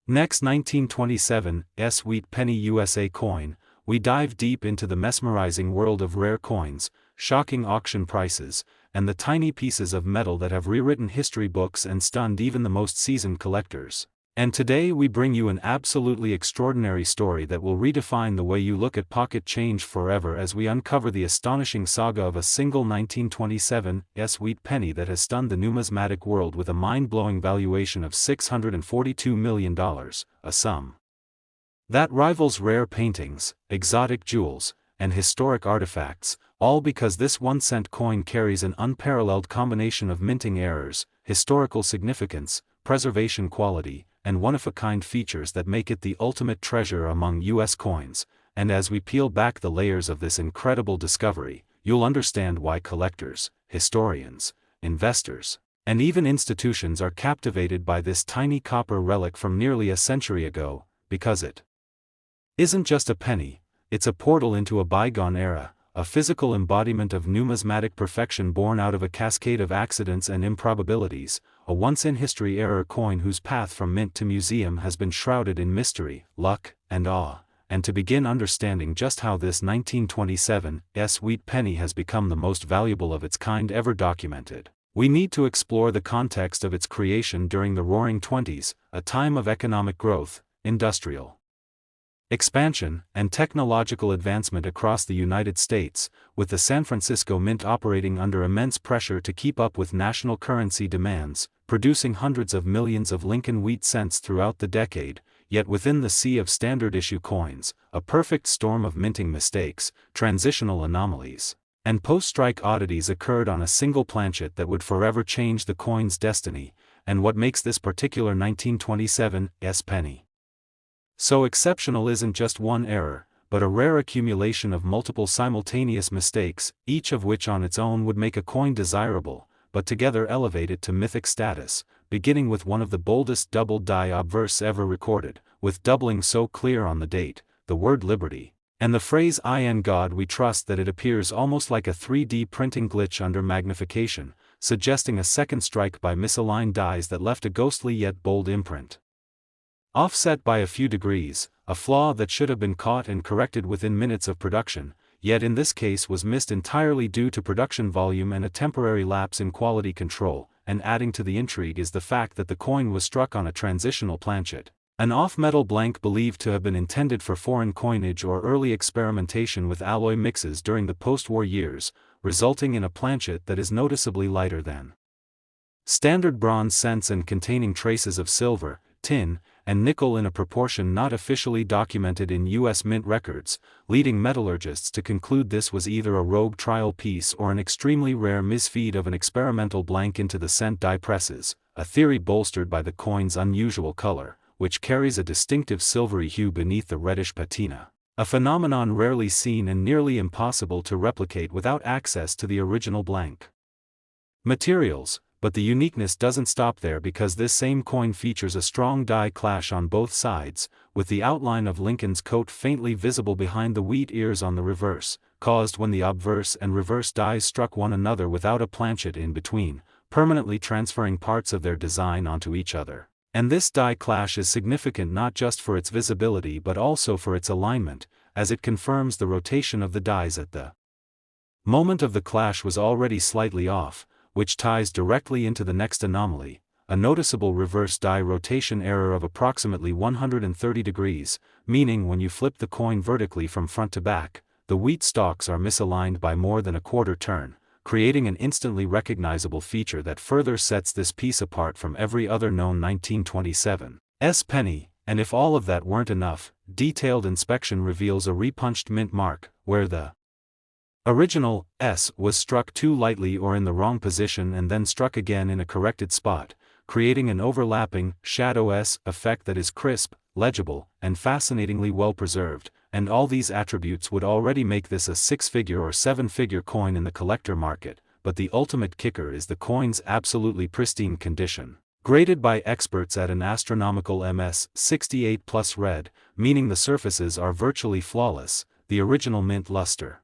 Next, 1927 Sweet Penny USA coin, we dive deep into the mesmerizing world of rare coins, shocking auction prices, and the tiny pieces of metal that have rewritten history books and stunned even the most seasoned collectors. And today we bring you an absolutely extraordinary story that will redefine the way you look at pocket change forever, as we uncover the astonishing saga of a single 1927 Sweet penny that has stunned the numismatic world with a mind-blowing valuation of $642 million, a sum that rivals rare paintings, exotic jewels, and historic artifacts, all because this 1-cent coin carries an unparalleled combination of minting errors, historical significance, preservation quality, and one-of-a-kind features that make it the ultimate treasure among U.S. coins. And as we peel back the layers of this incredible discovery, you'll understand why collectors, historians, investors, and even institutions are captivated by this tiny copper relic from nearly a century ago, because it isn't just a penny, it's a portal into a bygone era, a physical embodiment of numismatic perfection born out of a cascade of accidents and improbabilities, a once-in-history error coin whose path from mint to museum has been shrouded in mystery, luck, and awe. And to begin understanding just how this 1927 Sweet penny has become the most valuable of its kind ever documented, we need to explore the context of its creation during the Roaring Twenties, a time of economic growth, industrial expansion, and technological advancement across the United States, with the San Francisco Mint operating under immense pressure to keep up with national currency demands, producing hundreds of millions of Lincoln wheat cents throughout the decade. Yet within the sea of standard-issue coins, a perfect storm of minting mistakes, transitional anomalies, and post-strike oddities occurred on a single planchet that would forever change the coin's destiny. And what makes this particular 1927 penny so exceptional isn't just one error, but a rare accumulation of multiple simultaneous mistakes, each of which on its own would make a coin desirable, but together elevate it to mythic status, beginning with one of the boldest double die obverse ever recorded, with doubling so clear on the date, the word liberty, and the phrase "In God We Trust" that it appears almost like a 3D printing glitch under magnification, suggesting a second strike by misaligned dies that left a ghostly yet bold imprint, offset by a few degrees, a flaw that should have been caught and corrected within minutes of production, yet in this case was missed entirely due to production volume and a temporary lapse in quality control. And adding to the intrigue is the fact that the coin was struck on a transitional planchet, an off-metal blank believed to have been intended for foreign coinage or early experimentation with alloy mixes during the post-war years, resulting in a planchet that is noticeably lighter than standard bronze cents and containing traces of silver, tin, and nickel in a proportion not officially documented in U.S. Mint records, leading metallurgists to conclude this was either a rogue trial piece or an extremely rare misfeed of an experimental blank into the cent die presses, a theory bolstered by the coin's unusual color, which carries a distinctive silvery hue beneath the reddish patina. A phenomenon rarely seen and nearly impossible to replicate without access to the original blank materials, but the uniqueness doesn't stop there because this same coin features a strong die clash on both sides, with the outline of Lincoln's coat faintly visible behind the wheat ears on the reverse, caused when the obverse and reverse dies struck one another without a planchet in between, permanently transferring parts of their design onto each other. And this die clash is significant not just for its visibility but also for its alignment, as it confirms the rotation of the dies at the moment of the clash was already slightly off, which ties directly into the next anomaly, a noticeable reverse die rotation error of approximately 130 degrees, meaning when you flip the coin vertically from front to back, the wheat stalks are misaligned by more than a quarter turn, creating an instantly recognizable feature that further sets this piece apart from every other known 1927 penny, and if all of that weren't enough, detailed inspection reveals a repunched mint mark, where the original S was struck too lightly or in the wrong position and then struck again in a corrected spot, creating an overlapping, shadow S effect that is crisp, legible, and fascinatingly well preserved, and all these attributes would already make this a six-figure or seven-figure coin in the collector market, but the ultimate kicker is the coin's absolutely pristine condition. Graded by experts at an astronomical MS 68 plus red, meaning the surfaces are virtually flawless, the original mint luster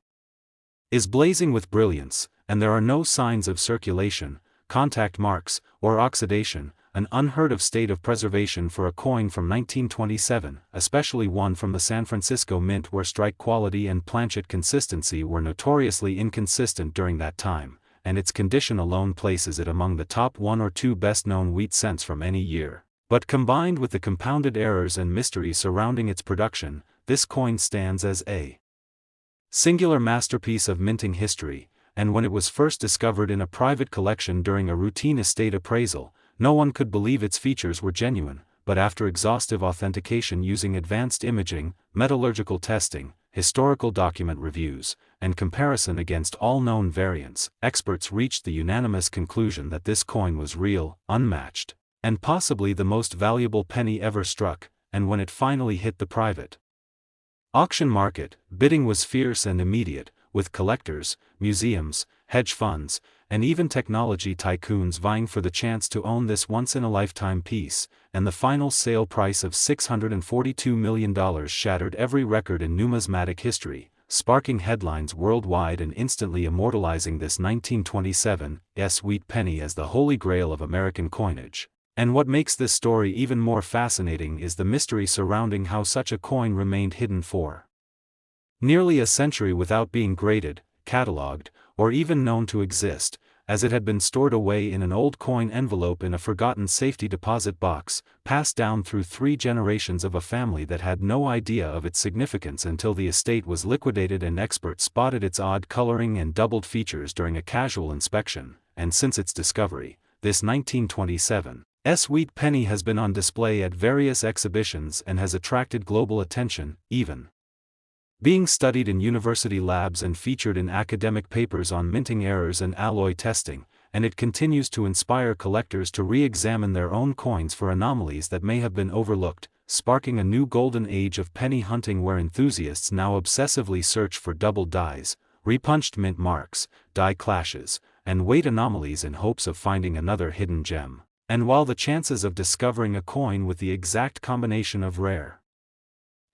is blazing with brilliance, and there are no signs of circulation, contact marks, or oxidation, an unheard-of state of preservation for a coin from 1927, especially one from the San Francisco Mint where strike quality and planchet consistency were notoriously inconsistent during that time, and its condition alone places it among the top 1 or 2 best-known wheat cents from any year. But combined with the compounded errors and mystery surrounding its production, this coin stands as a singular masterpiece of minting history, and when it was first discovered in a private collection during a routine estate appraisal, no one could believe its features were genuine, but after exhaustive authentication using advanced imaging, metallurgical testing, historical document reviews, and comparison against all known variants, experts reached the unanimous conclusion that this coin was real, unmatched, and possibly the most valuable penny ever struck. And when it finally hit the private auction market, bidding was fierce and immediate, with collectors, museums, hedge funds, and even technology tycoons vying for the chance to own this once-in-a-lifetime piece, and the final sale price of $642 million shattered every record in numismatic history, sparking headlines worldwide and instantly immortalizing this 1927 wheat penny as the holy grail of American coinage. And what makes this story even more fascinating is the mystery surrounding how such a coin remained hidden for nearly a century without being graded, catalogued, or even known to exist, as it had been stored away in an old coin envelope in a forgotten safety deposit box, passed down through 3 generations of a family that had no idea of its significance until the estate was liquidated and experts spotted its odd coloring and doubled features during a casual inspection. And since its discovery, this 1927 wheat penny has been on display at various exhibitions and has attracted global attention, even being studied in university labs and featured in academic papers on minting errors and alloy testing, and it continues to inspire collectors to re-examine their own coins for anomalies that may have been overlooked, sparking a new golden age of penny hunting where enthusiasts now obsessively search for double dies, repunched mint marks, die clashes, and weight anomalies in hopes of finding another hidden gem. And while the chances of discovering a coin with the exact combination of rare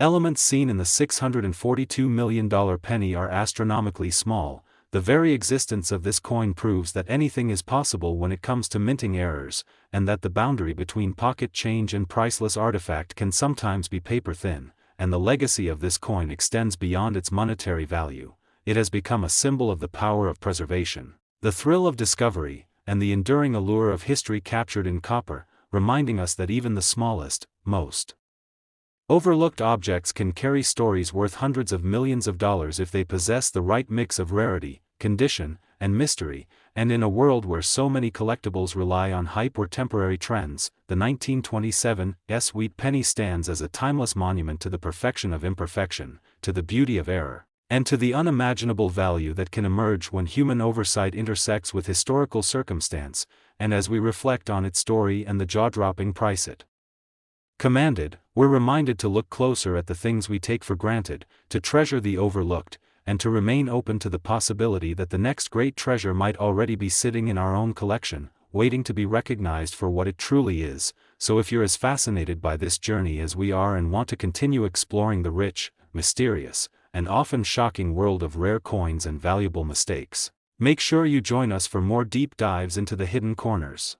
elements seen in the $642 million penny are astronomically small, the very existence of this coin proves that anything is possible when it comes to minting errors, and that the boundary between pocket change and priceless artifact can sometimes be paper-thin, and the legacy of this coin extends beyond its monetary value. It has become a symbol of the power of preservation, the thrill of discovery, and the enduring allure of history captured in copper, reminding us that even the smallest, most overlooked objects can carry stories worth hundreds of millions of dollars if they possess the right mix of rarity, condition, and mystery. And in a world where so many collectibles rely on hype or temporary trends, the 1927 wheat penny stands as a timeless monument to the perfection of imperfection, to the beauty of error, and to the unimaginable value that can emerge when human oversight intersects with historical circumstance. And as we reflect on its story and the jaw-dropping price it Commanded, we're reminded to look closer at the things we take for granted, to treasure the overlooked, and to remain open to the possibility that the next great treasure might already be sitting in our own collection, waiting to be recognized for what it truly is. So if you're as fascinated by this journey as we are and want to continue exploring the rich, mysterious, and often shocking world of rare coins and valuable mistakes, make sure you join us for more deep dives into the hidden corners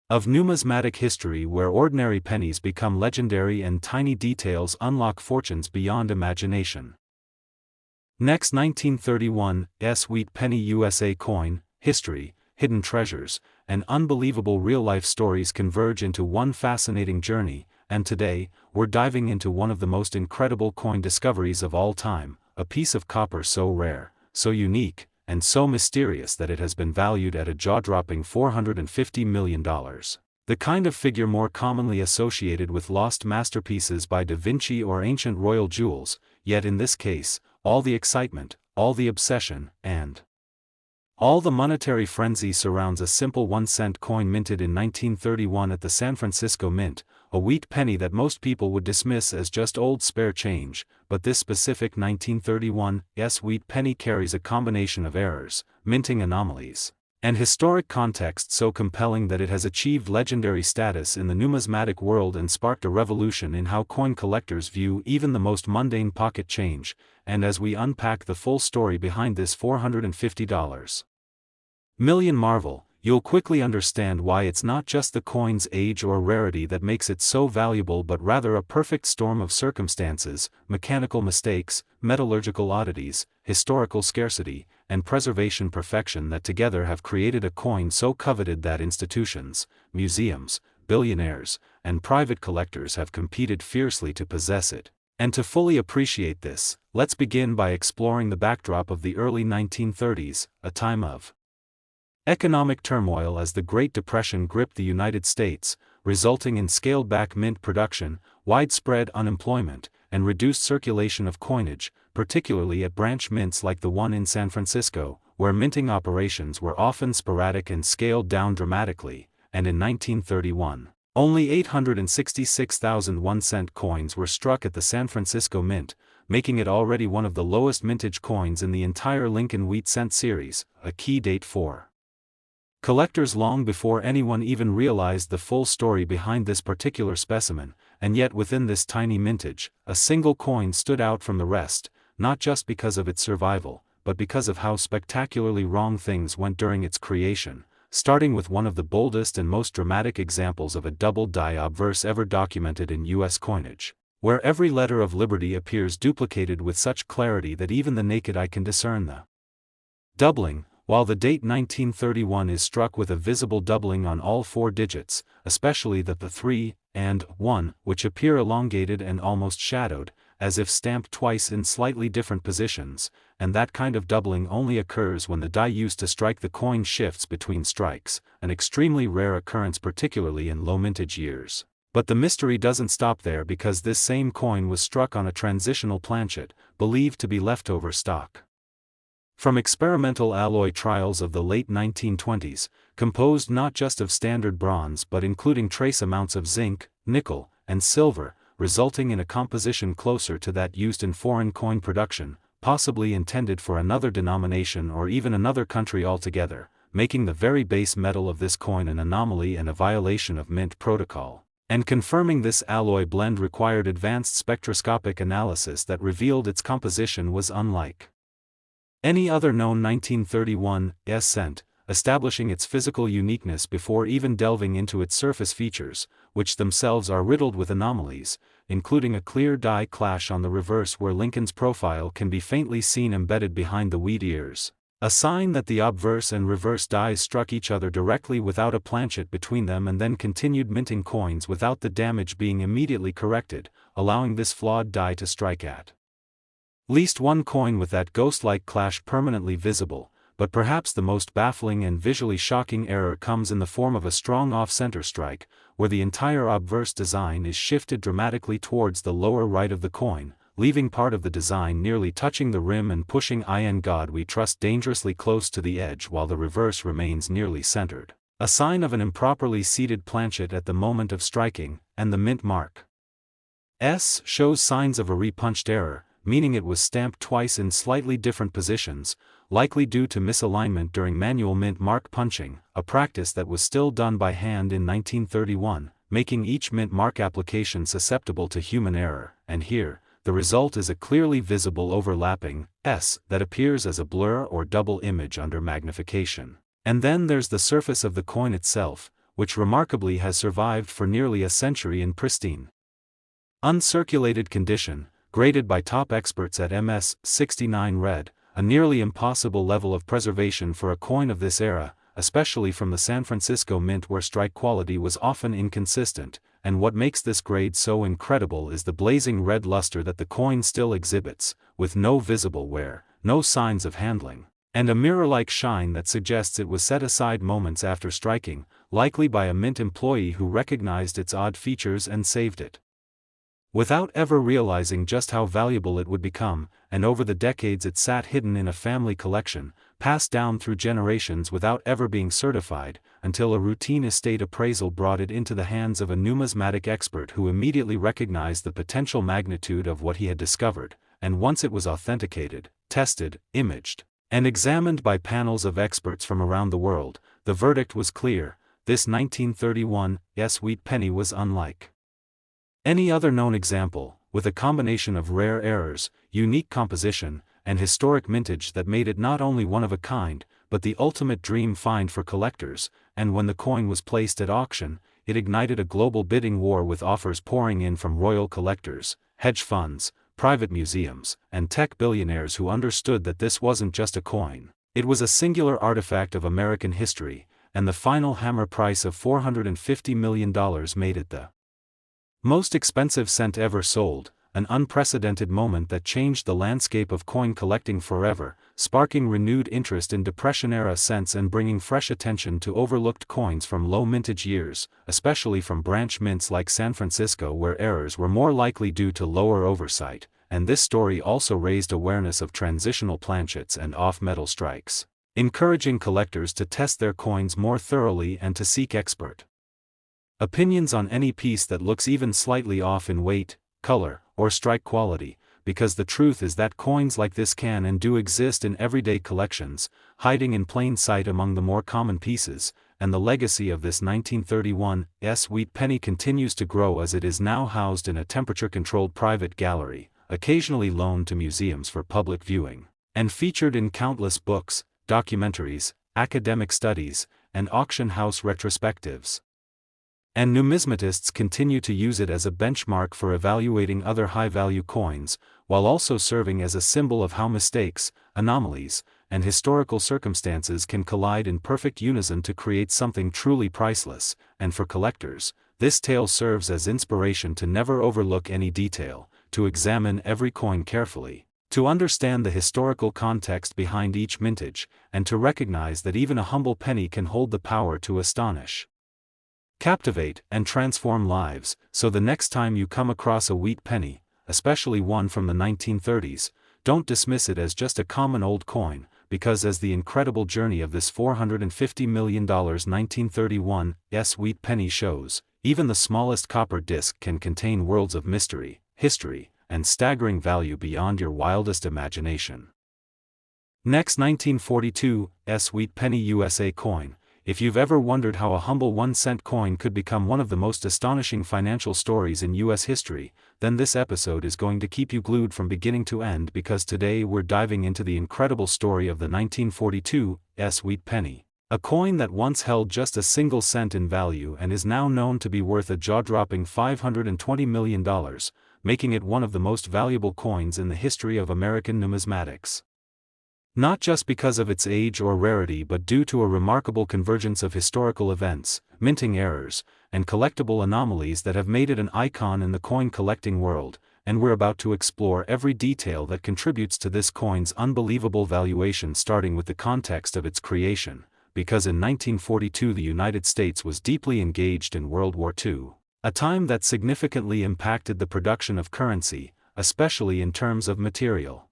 of numismatic history, where ordinary pennies become legendary and tiny details unlock fortunes beyond imagination. Next, 1931 wheat penny USA coin, history, hidden treasures, and unbelievable real-life stories converge into one fascinating journey, and today, we're diving into one of the most incredible coin discoveries of all time, a piece of copper so rare, so unique, and so mysterious that it has been valued at a jaw-dropping $450 million. The kind of figure more commonly associated with lost masterpieces by Da Vinci or ancient royal jewels, yet in this case, all the excitement, all the obsession, and all the monetary frenzy surrounds a simple 1-cent coin minted in 1931 at the San Francisco Mint, a wheat penny that most people would dismiss as just old spare change, but this specific 1931 wheat penny carries a combination of errors, minting anomalies, and historic context so compelling that it has achieved legendary status in the numismatic world and sparked a revolution in how coin collectors view even the most mundane pocket change. And as we unpack the full story behind this $450 million marvel, you'll quickly understand why it's not just the coin's age or rarity that makes it so valuable, but rather a perfect storm of circumstances, mechanical mistakes, metallurgical oddities, historical scarcity, and preservation perfection that together have created a coin so coveted that institutions, museums, billionaires, and private collectors have competed fiercely to possess it. And to fully appreciate this, let's begin by exploring the backdrop of the early 1930s, a time of economic turmoil as the Great Depression gripped the United States, resulting in scaled-back mint production, widespread unemployment, and reduced circulation of coinage, particularly at branch mints like the one in San Francisco, where minting operations were often sporadic and scaled down dramatically. And in 1931, only 866,000 1-cent coins were struck at the San Francisco Mint, making it already one of the lowest mintage coins in the entire Lincoln Wheat Cent series, a key date for collectors long before anyone even realized the full story behind this particular specimen. And yet within this tiny mintage, a single coin stood out from the rest, not just because of its survival, but because of how spectacularly wrong things went during its creation, starting with one of the boldest and most dramatic examples of a double-die obverse ever documented in U.S. coinage, where every letter of liberty appears duplicated with such clarity that even the naked eye can discern the doubling, while the date 1931 is struck with a visible doubling on all four digits, especially the 3 and 1, which appear elongated and almost shadowed, as if stamped twice in slightly different positions, and that kind of doubling only occurs when the die used to strike the coin shifts between strikes, an extremely rare occurrence particularly in low mintage years. But the mystery doesn't stop there, because this same coin was struck on a transitional planchet, believed to be leftover stock from experimental alloy trials of the late 1920s, composed not just of standard bronze but including trace amounts of zinc, nickel, and silver, resulting in a composition closer to that used in foreign coin production, possibly intended for another denomination or even another country altogether, making the very base metal of this coin an anomaly and a violation of mint protocol. And confirming this alloy blend required advanced spectroscopic analysis that revealed its composition was unlike any other known 1931 cent, establishing its physical uniqueness before even delving into its surface features, which themselves are riddled with anomalies, including a clear die clash on the reverse where Lincoln's profile can be faintly seen embedded behind the wheat ears, a sign that the obverse and reverse dies struck each other directly without a planchet between them, and then continued minting coins without the damage being immediately corrected, allowing this flawed die to strike at least one coin with that ghost-like clash permanently visible. But perhaps the most baffling and visually shocking error comes in the form of a strong off-center strike, where the entire obverse design is shifted dramatically towards the lower right of the coin, leaving part of the design nearly touching the rim and pushing "In God We Trust" dangerously close to the edge, while the reverse remains nearly centered. a sign of an improperly seated planchet at the moment of striking, and the mint mark S shows signs of a repunched error, meaning it was stamped twice in slightly different positions, likely due to misalignment during manual mint mark punching, a practice that was still done by hand in 1931, making each mint mark application susceptible to human error, and here, the result is a clearly visible overlapping S that appears as a blur or double image under magnification. And then there's the surface of the coin itself, which remarkably has survived for nearly a century in pristine, uncirculated condition, graded by top experts at MS69 red, a nearly impossible level of preservation for a coin of this era, especially from the San Francisco Mint where strike quality was often inconsistent, and what makes this grade so incredible is the blazing red luster that the coin still exhibits, with no visible wear, no signs of handling, and a mirror-like shine that suggests it was set aside moments after striking, likely by a mint employee who recognized its odd features and saved it, without ever realizing just how valuable it would become, and over the decades it sat hidden in a family collection, passed down through generations without ever being certified, until a routine estate appraisal brought it into the hands of a numismatic expert who immediately recognized the potential magnitude of what he had discovered, and once it was authenticated, tested, imaged, and examined by panels of experts from around the world, the verdict was clear: this 1931 wheat penny was unlike any other known example, with a combination of rare errors, unique composition, and historic mintage that made it not only one of a kind, but the ultimate dream find for collectors, and when the coin was placed at auction, it ignited a global bidding war with offers pouring in from royal collectors, hedge funds, private museums, and tech billionaires who understood that this wasn't just a coin, it was a singular artifact of American history, and the final hammer price of $450 million made it the most expensive cent ever sold, an unprecedented moment that changed the landscape of coin collecting forever, sparking renewed interest in Depression-era cents and bringing fresh attention to overlooked coins from low mintage years, especially from branch mints like San Francisco where errors were more likely due to lower oversight, and this story also raised awareness of transitional planchets and off-metal strikes, encouraging collectors to test their coins more thoroughly and to seek expert opinions on any piece that looks even slightly off in weight, color, or strike quality, because the truth is that coins like this can and do exist in everyday collections, hiding in plain sight among the more common pieces, and the legacy of this 1931 wheat penny continues to grow as it is now housed in a temperature-controlled private gallery, occasionally loaned to museums for public viewing, and featured in countless books, documentaries, academic studies, and auction house retrospectives. And numismatists continue to use it as a benchmark for evaluating other high-value coins, while also serving as a symbol of how mistakes, anomalies, and historical circumstances can collide in perfect unison to create something truly priceless, and for collectors, this tale serves as inspiration to never overlook any detail, to examine every coin carefully, to understand the historical context behind each mintage, and to recognize that even a humble penny can hold the power to astonish, captivate, and transform lives. So the next time you come across a wheat penny, especially one from the 1930s, don't dismiss it as just a common old coin, because as the incredible journey of this $450 million 1931 wheat penny shows, even the smallest copper disc can contain worlds of mystery, history, and staggering value beyond your wildest imagination. Next, 1942 wheat penny USA coin. If you've ever wondered how a humble 1-cent coin could become one of the most astonishing financial stories in U.S. history, then this episode is going to keep you glued from beginning to end, because today we're diving into the incredible story of the 1942 wheat penny, a coin that once held just a single cent in value and is now known to be worth a jaw-dropping $520 million, making it one of the most valuable coins in the history of American numismatics. Not just because of its age or rarity, but due to a remarkable convergence of historical events, minting errors, and collectible anomalies that have made it an icon in the coin collecting world, and we're about to explore every detail that contributes to this coin's unbelievable valuation, starting with the context of its creation, because in 1942 the United States was deeply engaged in World War II, a time that significantly impacted the production of currency, especially in terms of material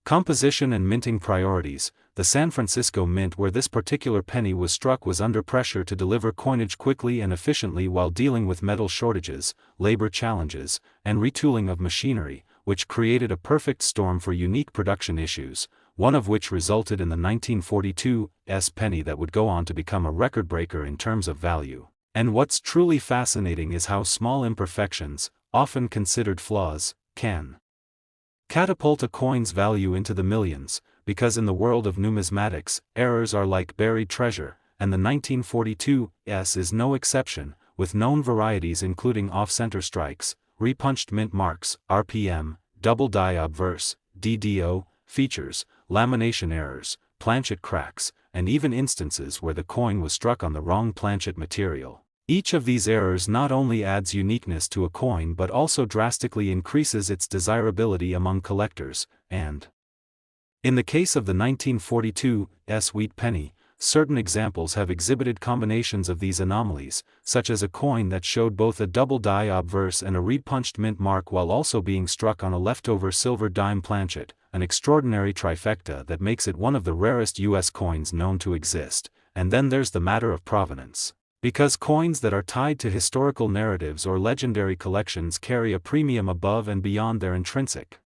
composition and minting priorities. The The San Francisco Mint where this particular penny was struck was under pressure to deliver coinage quickly and efficiently while dealing with metal shortages, labor challenges, and retooling of machinery, which created a perfect storm for unique production issues, one of which resulted in the 1942 penny that would go on to become a record breaker in terms of value. And what's truly fascinating is how small imperfections, often considered flaws, can catapult a coin's value into the millions, because in the world of numismatics, errors are like buried treasure, and the 1942 is no exception, with known varieties including off-center strikes, repunched mint marks, RPM, double die obverse, DDO, features, lamination errors, planchet cracks, and even instances where the coin was struck on the wrong planchet material. Each of these errors not only adds uniqueness to a coin but also drastically increases its desirability among collectors, and in the case of the 1942 wheat penny, certain examples have exhibited combinations of these anomalies, such as a coin that showed both a double die obverse and a repunched mint mark while also being struck on a leftover silver dime planchet, an extraordinary trifecta that makes it one of the rarest U.S. coins known to exist. And then there's the matter of provenance. Because coins that are tied to historical narratives or legendary collections carry a premium above and beyond their intrinsic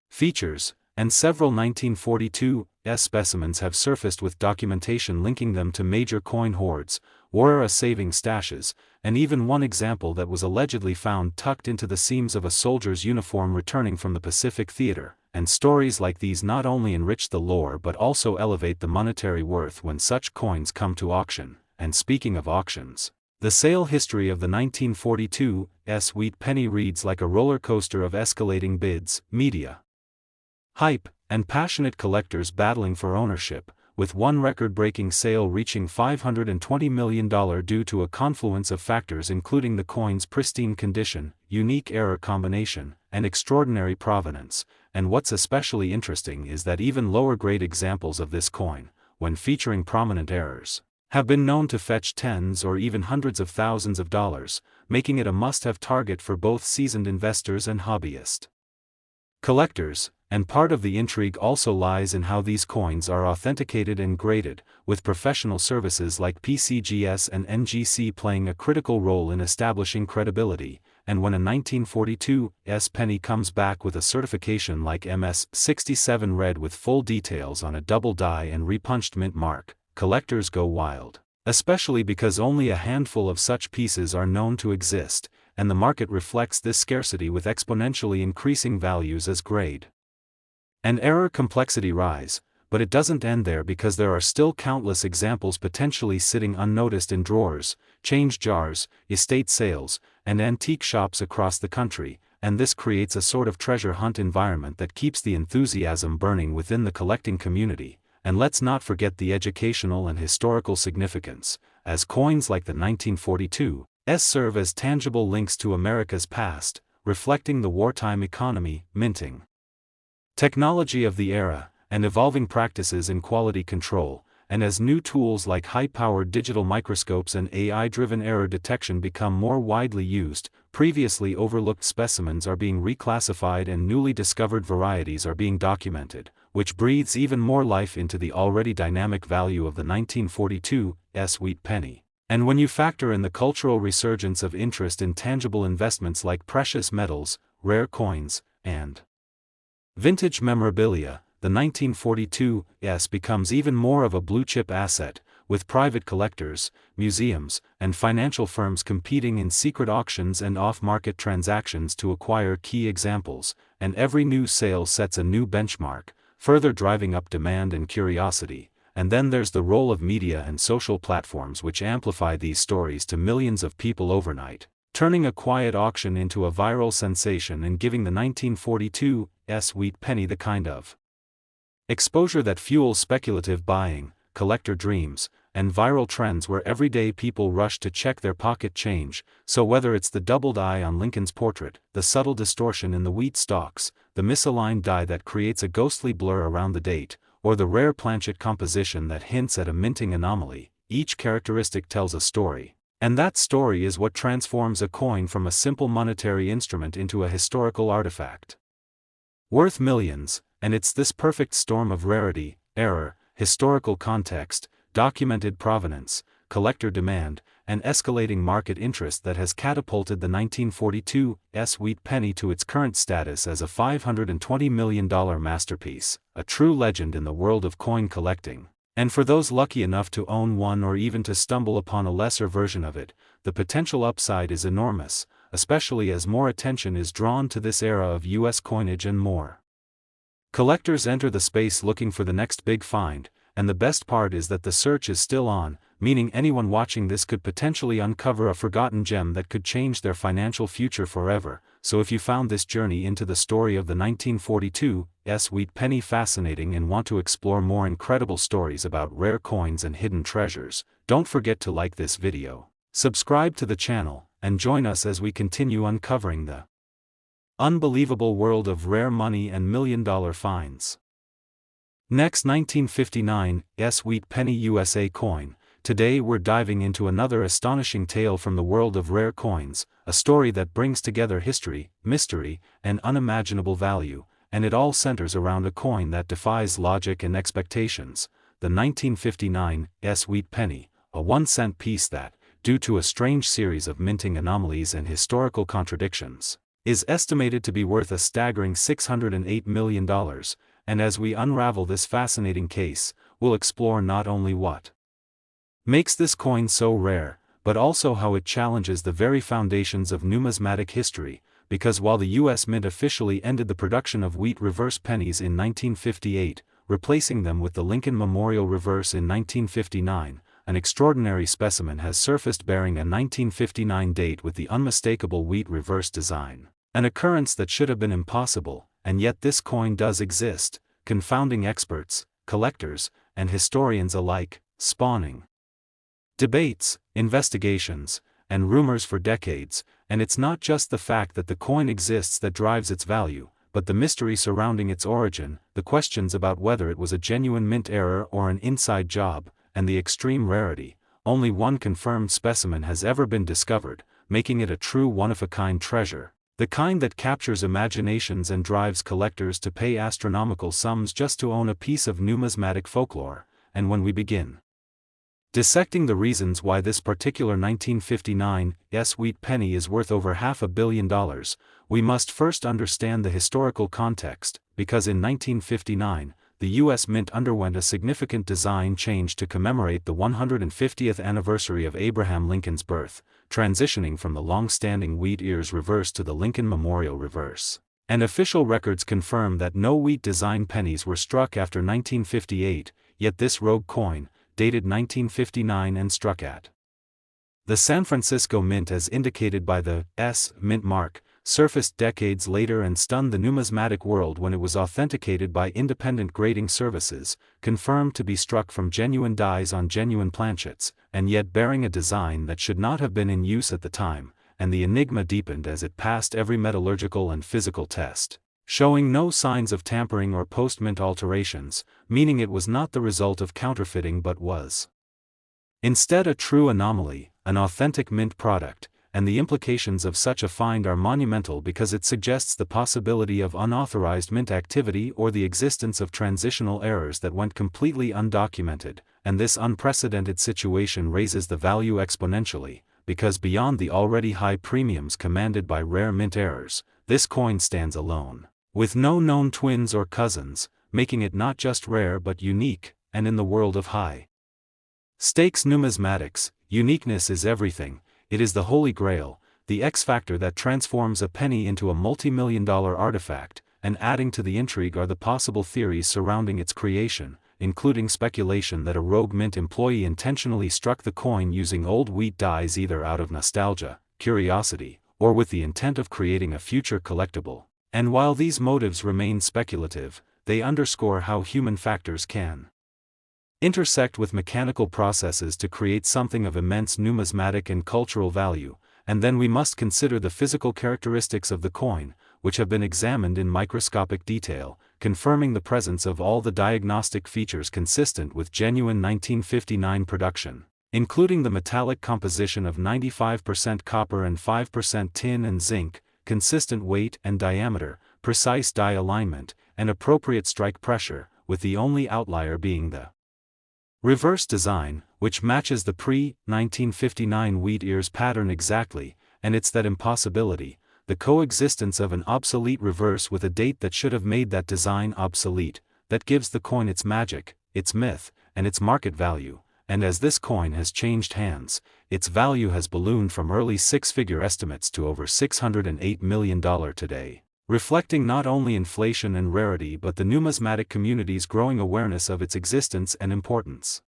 features, and several 1942 specimens have surfaced with documentation linking them to major coin hoards, war-era-saving stashes, and even one example that was allegedly found tucked into the seams of a soldier's uniform returning from the Pacific Theater. And stories like these not only enrich the lore but also elevate the monetary worth when such coins come to auction. And speaking of auctions, the sale history of the 1942 wheat penny reads like a roller coaster of escalating bids, media hype, and passionate collectors battling for ownership, with one record-breaking sale reaching $520 million due to a confluence of factors including the coin's pristine condition, unique error combination, and extraordinary provenance. And what's especially interesting is that even lower-grade examples of this coin, when featuring prominent errors, have been known to fetch tens or even hundreds of thousands of dollars, making it a must-have target for both seasoned investors and hobbyist collectors. And part of the intrigue also lies in how these coins are authenticated and graded, with professional services like PCGS and NGC playing a critical role in establishing credibility. And when a 1942 penny comes back with a certification like MS67 red with full details on a double die and repunched mint mark, collectors go wild. Especially because only a handful of such pieces are known to exist, and the market reflects this scarcity with exponentially increasing values as grade and error complexity rise. But it doesn't end there, because there are still countless examples potentially sitting unnoticed in drawers, change jars, estate sales, and antique shops across the country, and this creates a sort of treasure hunt environment that keeps the enthusiasm burning within the collecting community. And let's not forget the educational and historical significance, as coins like the 1942 serve as tangible links to America's past, reflecting the wartime economy, minting technology of the era, and evolving practices in quality control. And as new tools like high-powered digital microscopes and AI-driven error detection become more widely used, previously overlooked specimens are being reclassified and newly discovered varieties are being documented, which breathes even more life into the already dynamic value of the 1942 wheat penny. And when you factor in the cultural resurgence of interest in tangible investments like precious metals, rare coins, and vintage memorabilia, the 1942 becomes even more of a blue-chip asset, with private collectors, museums, and financial firms competing in secret auctions and off-market transactions to acquire key examples, and every new sale sets a new benchmark, further driving up demand and curiosity. And then there's the role of media and social platforms, which amplify these stories to millions of people overnight, turning a quiet auction into a viral sensation and giving the 1942 wheat penny the kind of exposure that fuels speculative buying, collector dreams, and viral trends where everyday people rush to check their pocket change. So whether it's the doubled eye on Lincoln's portrait, the subtle distortion in the wheat stalks, the misaligned die that creates a ghostly blur around the date, or the rare planchet composition that hints at a minting anomaly, each characteristic tells a story. And that story is what transforms a coin from a simple monetary instrument into a historical artifact worth millions. And it's this perfect storm of rarity, error, historical context, documented provenance, collector demand, and escalating market interest that has catapulted the 1942's wheat penny to its current status as a $520 million masterpiece, a true legend in the world of coin collecting. And for those lucky enough to own one or even to stumble upon a lesser version of it, the potential upside is enormous, especially as more attention is drawn to this era of U.S. coinage and more. Collectors enter the space looking for the next big find, and the best part is that the search is still on, meaning anyone watching this could potentially uncover a forgotten gem that could change their financial future forever. So if you found this journey into the story of the 1942's wheat penny fascinating and want to explore more incredible stories about rare coins and hidden treasures, don't forget to like this video, subscribe to the channel, and join us as we continue uncovering the unbelievable world of rare money and million-dollar finds. Next, 1959's wheat penny USA coin. Today we're diving into another astonishing tale from the world of rare coins, a story that brings together history, mystery, and unimaginable value, and it all centers around a coin that defies logic and expectations, the 1959's wheat penny, a 1-cent piece that, due to a strange series of minting anomalies and historical contradictions, is estimated to be worth a staggering $608 million, and as we unravel this fascinating case, we'll explore not only what makes this coin so rare, but also how it challenges the very foundations of numismatic history, because while the U.S. Mint officially ended the production of wheat reverse pennies in 1958, replacing them with the Lincoln Memorial reverse in 1959, an extraordinary specimen has surfaced bearing a 1959 date with the unmistakable wheat reverse design, an occurrence that should have been impossible, and yet this coin does exist, confounding experts, collectors, and historians alike, spawning debates, investigations, and rumors for decades. And it's not just the fact that the coin exists that drives its value, but the mystery surrounding its origin, the questions about whether it was a genuine mint error or an inside job, and the extreme rarity. Only one confirmed specimen has ever been discovered, making it a true one-of-a-kind treasure, the kind that captures imaginations and drives collectors to pay astronomical sums just to own a piece of numismatic folklore. And when we begin dissecting the reasons why this particular 1959's wheat penny is worth over $500 million, we must first understand the historical context, because in 1959, the U.S. Mint underwent a significant design change to commemorate the 150th anniversary of Abraham Lincoln's birth, transitioning from the long-standing wheat ears reverse to the Lincoln Memorial reverse. And official records confirm that no wheat design pennies were struck after 1958, yet this rogue coin, dated 1959 and struck at the San Francisco Mint as indicated by the S Mint mark, surfaced decades later and stunned the numismatic world when it was authenticated by independent grading services, confirmed to be struck from genuine dies on genuine planchets, and yet bearing a design that should not have been in use at the time, and the enigma deepened as it passed every metallurgical and physical test, showing no signs of tampering or post-mint alterations, meaning it was not the result of counterfeiting but was instead a true anomaly, an authentic mint product. And the implications of such a find are monumental because it suggests the possibility of unauthorized mint activity or the existence of transitional errors that went completely undocumented, and this unprecedented situation raises the value exponentially, because beyond the already high premiums commanded by rare mint errors, this coin stands alone, with no known twins or cousins, making it not just rare but unique, and in the world of high stakes numismatics, uniqueness is everything. It is the holy grail, the X-factor that transforms a penny into a multi-million-dollar artifact, and adding to the intrigue are the possible theories surrounding its creation, including speculation that a rogue mint employee intentionally struck the coin using old wheat dies either out of nostalgia, curiosity, or with the intent of creating a future collectible. And while these motives remain speculative, they underscore how human factors can intersect with mechanical processes to create something of immense numismatic and cultural value. And then we must consider the physical characteristics of the coin, which have been examined in microscopic detail, confirming the presence of all the diagnostic features consistent with genuine 1959 production, including the metallic composition of 95% copper and 5% tin and zinc, consistent weight and diameter, precise die alignment, and appropriate strike pressure, with the only outlier being the Reverse design, which matches the pre-1959 wheat ears pattern exactly, and it's that impossibility, the coexistence of an obsolete reverse with a date that should have made that design obsolete, that gives the coin its magic, its myth, and its market value. And as this coin has changed hands, its value has ballooned from early six-figure estimates to over $608 million today, reflecting not only inflation and rarity but the numismatic community's growing awareness of its existence and importance.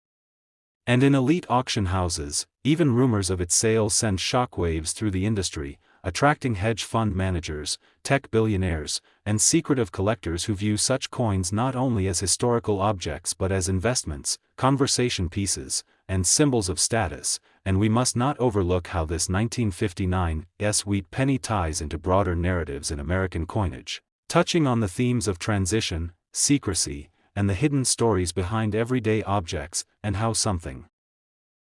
And in elite auction houses, even rumors of its sale send shockwaves through the industry, attracting hedge fund managers, tech billionaires, and secretive collectors who view such coins not only as historical objects but as investments, conversation pieces, and symbols of status. And we must not overlook how this 1959 wheat penny ties into broader narratives in American coinage, touching on the themes of transition, secrecy, and the hidden stories behind everyday objects, and how something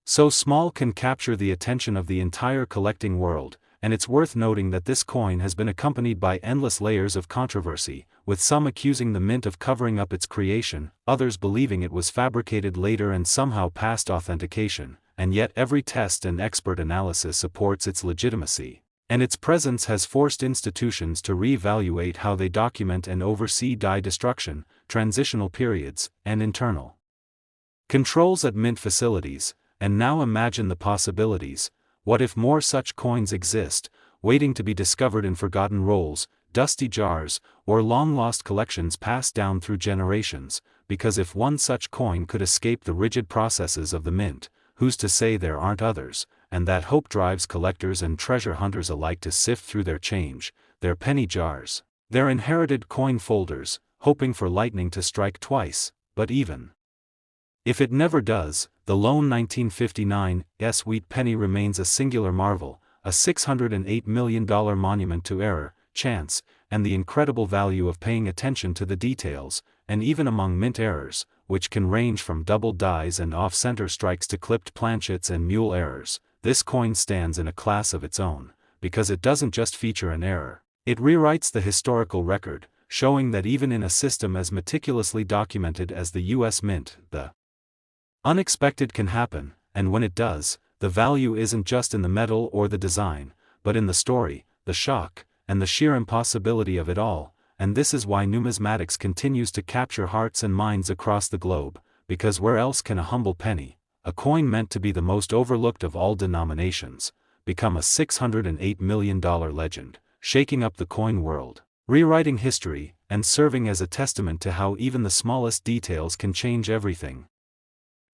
so small can capture the attention of the entire collecting world. And it's worth noting that this coin has been accompanied by endless layers of controversy, with some accusing the mint of covering up its creation, others believing it was fabricated later and somehow past authentication, and yet every test and expert analysis supports its legitimacy. And its presence has forced institutions to re-evaluate how they document and oversee die destruction, transitional periods, and internal controls at mint facilities. And now imagine the possibilities. What if more such coins exist, waiting to be discovered in forgotten rolls, dusty jars, or long-lost collections passed down through generations? Because if one such coin could escape the rigid processes of the mint, who's to say there aren't others? And that hope drives collectors and treasure hunters alike to sift through their change, their penny jars, their inherited coin folders, hoping for lightning to strike twice. But even if it never does, the lone 1959 wheat penny remains a singular marvel, a $608 million monument to error, chance, and the incredible value of paying attention to the details. And even among mint errors, which can range from double dies and off-center strikes to clipped planchets and mule errors, this coin stands in a class of its own, because it doesn't just feature an error, it rewrites the historical record, showing that even in a system as meticulously documented as the U.S. Mint, the unexpected can happen. And when it does, the value isn't just in the metal or the design, but in the story, the shock, and the sheer impossibility of it all. And this is why numismatics continues to capture hearts and minds across the globe, because where else can a humble penny, a coin meant to be the most overlooked of all denominations, become a $608 million legend, shaking up the coin world, rewriting history, and serving as a testament to how even the smallest details can change everything.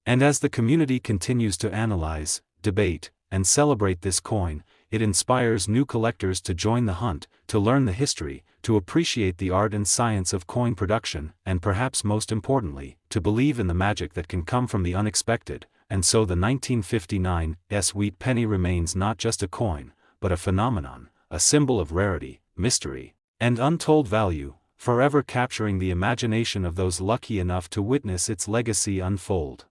And as the community continues to analyze, debate, and celebrate this coin, it inspires new collectors to join the hunt, to learn the history, to appreciate the art and science of coin production, and perhaps most importantly, to believe in the magic that can come from the unexpected. And so the 1959 wheat penny remains not just a coin, but a phenomenon, a symbol of rarity, mystery, and untold value, forever capturing the imagination of those lucky enough to witness its legacy unfold.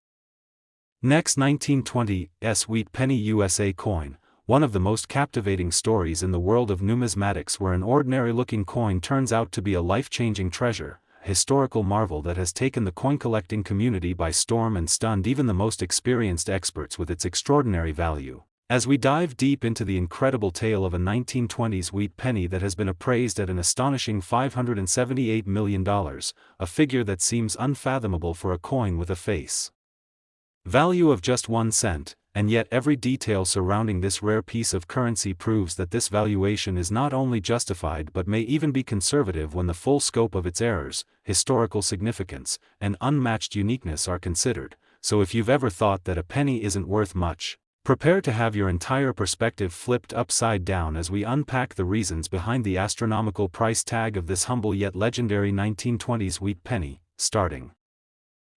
Next, 1920 wheat penny USA coin, one of the most captivating stories in the world of numismatics, where an ordinary-looking coin turns out to be a life-changing treasure, a historical marvel that has taken the coin-collecting community by storm and stunned even the most experienced experts with its extraordinary value. As we dive deep into the incredible tale of a 1920s wheat penny that has been appraised at an astonishing $578 million, a figure that seems unfathomable for a coin with a face value of just 1 cent, and yet every detail surrounding this rare piece of currency proves that this valuation is not only justified but may even be conservative when the full scope of its errors, historical significance, and unmatched uniqueness are considered. So if you've ever thought that a penny isn't worth much, prepare to have your entire perspective flipped upside down as we unpack the reasons behind the astronomical price tag of this humble yet legendary 1920s wheat penny, starting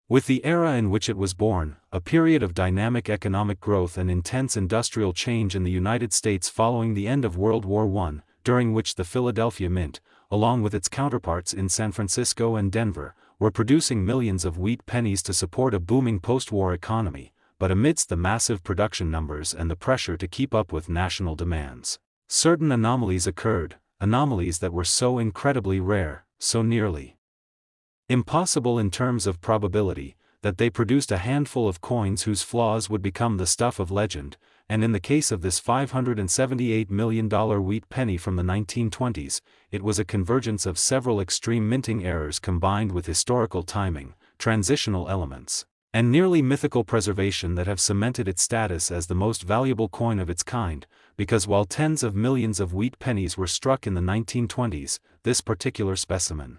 with the era in which it was born, a period of dynamic economic growth and intense industrial change in the United States following the end of World War I, during which the Philadelphia Mint, along with its counterparts in San Francisco and Denver, were producing millions of wheat pennies to support a booming post-war economy. But amidst the massive production numbers and the pressure to keep up with national demands, certain anomalies occurred, anomalies that were so incredibly rare, so nearly impossible in terms of probability, that they produced a handful of coins whose flaws would become the stuff of legend, and in the case of this $578 million wheat penny from the 1920s, it was a convergence of several extreme minting errors combined with historical timing, transitional elements, and nearly mythical preservation that have cemented its status as the most valuable coin of its kind, because while tens of millions of wheat pennies were struck in the 1920s, this particular specimen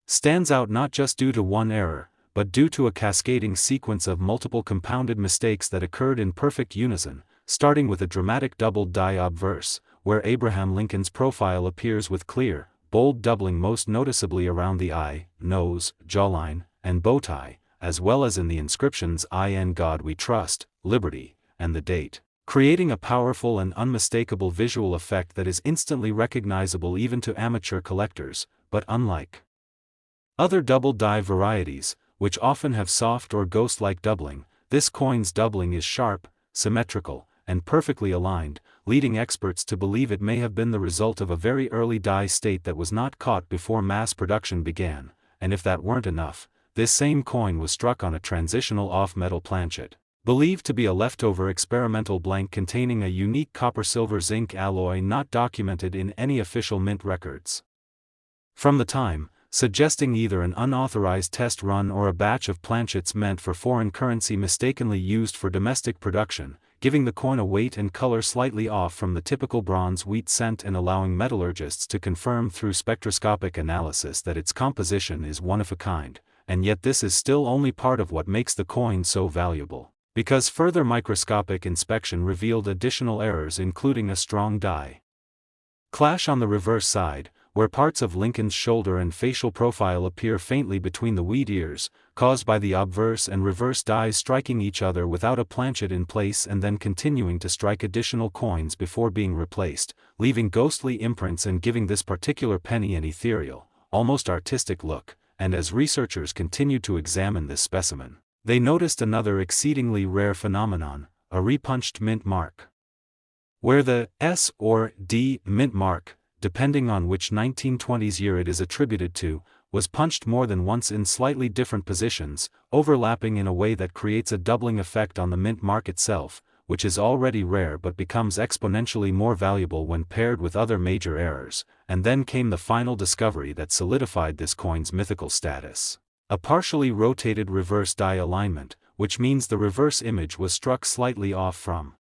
stands out not just due to one error, but due to a cascading sequence of multiple compounded mistakes that occurred in perfect unison, starting with a dramatic doubled die obverse, where Abraham Lincoln's profile appears with clear, bold doubling most noticeably around the eye, nose, jawline, and bow tie, as well as in the inscriptions "In God We Trust," "Liberty," and the date, creating a powerful and unmistakable visual effect that is instantly recognizable even to amateur collectors, but unlike other double die varieties, which often have soft or ghost-like doubling, this coin's doubling is sharp, symmetrical, and perfectly aligned, leading experts to believe it may have been the result of a very early die state that was not caught before mass production began, and if that weren't enough, this same coin was struck on a transitional off-metal planchet, believed to be a leftover experimental blank containing a unique copper-silver-zinc alloy not documented in any official mint records. From the time, suggesting either an unauthorized test run or a batch of planchets meant for foreign currency mistakenly used for domestic production, giving the coin a weight and color slightly off from the typical bronze wheat cent and allowing metallurgists to confirm through spectroscopic analysis that its composition is one of a kind, and yet this is still only part of what makes the coin so valuable, because further microscopic inspection revealed additional errors including a strong die clash on the reverse side, where parts of Lincoln's shoulder and facial profile appear faintly between the wheat ears, caused by the obverse and reverse dies striking each other without a planchet in place and then continuing to strike additional coins before being replaced, leaving ghostly imprints and giving this particular penny an ethereal, almost artistic look, and as researchers continued to examine this specimen, they noticed another exceedingly rare phenomenon, a repunched mint mark, where the S or D mint mark, depending on which 1920s year it is attributed to, was punched more than once in slightly different positions, overlapping in a way that creates a doubling effect on the mint mark itself, which is already rare but becomes exponentially more valuable when paired with other major errors, and then came the final discovery that solidified this coin's mythical status. A partially rotated reverse die alignment, which means the reverse image was struck slightly off from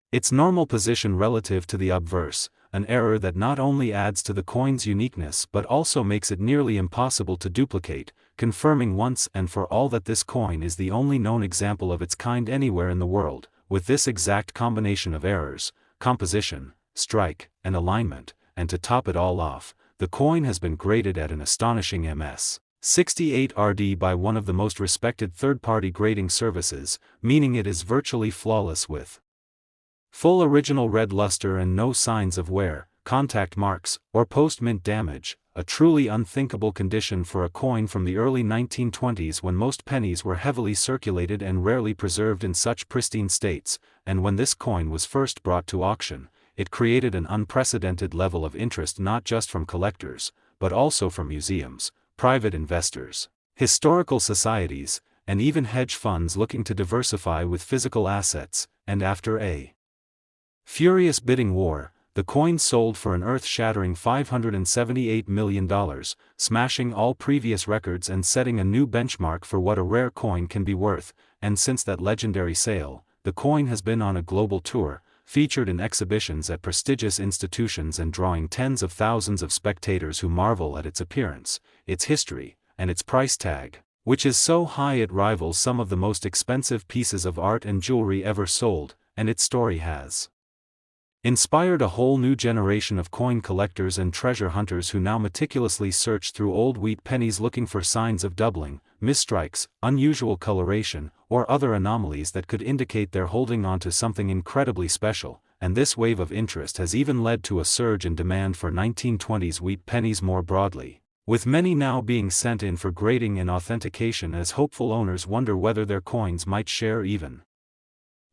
its normal position relative to the obverse, an error that not only adds to the coin's uniqueness but also makes it nearly impossible to duplicate, confirming once and for all that this coin is the only known example of its kind anywhere in the world. With this exact combination of errors, composition, strike, and alignment, and to top it all off, the coin has been graded at an astonishing MS 68 RD by one of the most respected third-party grading services, meaning it is virtually flawless with full original red luster and no signs of wear, contact marks, or post-mint damage, a truly unthinkable condition for a coin from the early 1920s when most pennies were heavily circulated and rarely preserved in such pristine states, and when this coin was first brought to auction, it created an unprecedented level of interest not just from collectors, but also from museums, private investors, historical societies, and even hedge funds looking to diversify with physical assets, and after a furious bidding war, the coin sold for an earth-shattering $578 million, smashing all previous records and setting a new benchmark for what a rare coin can be worth, and since that legendary sale, the coin has been on a global tour, featured in exhibitions at prestigious institutions and drawing tens of thousands of spectators who marvel at its appearance, its history, and its price tag, which is so high it rivals some of the most expensive pieces of art and jewelry ever sold, and its story has inspired a whole new generation of coin collectors and treasure hunters who now meticulously search through old wheat pennies looking for signs of doubling, misstrikes, unusual coloration, or other anomalies that could indicate they're holding on to something incredibly special, and this wave of interest has even led to a surge in demand for 1920s wheat pennies more broadly, with many now being sent in for grading and authentication as hopeful owners wonder whether their coins might share even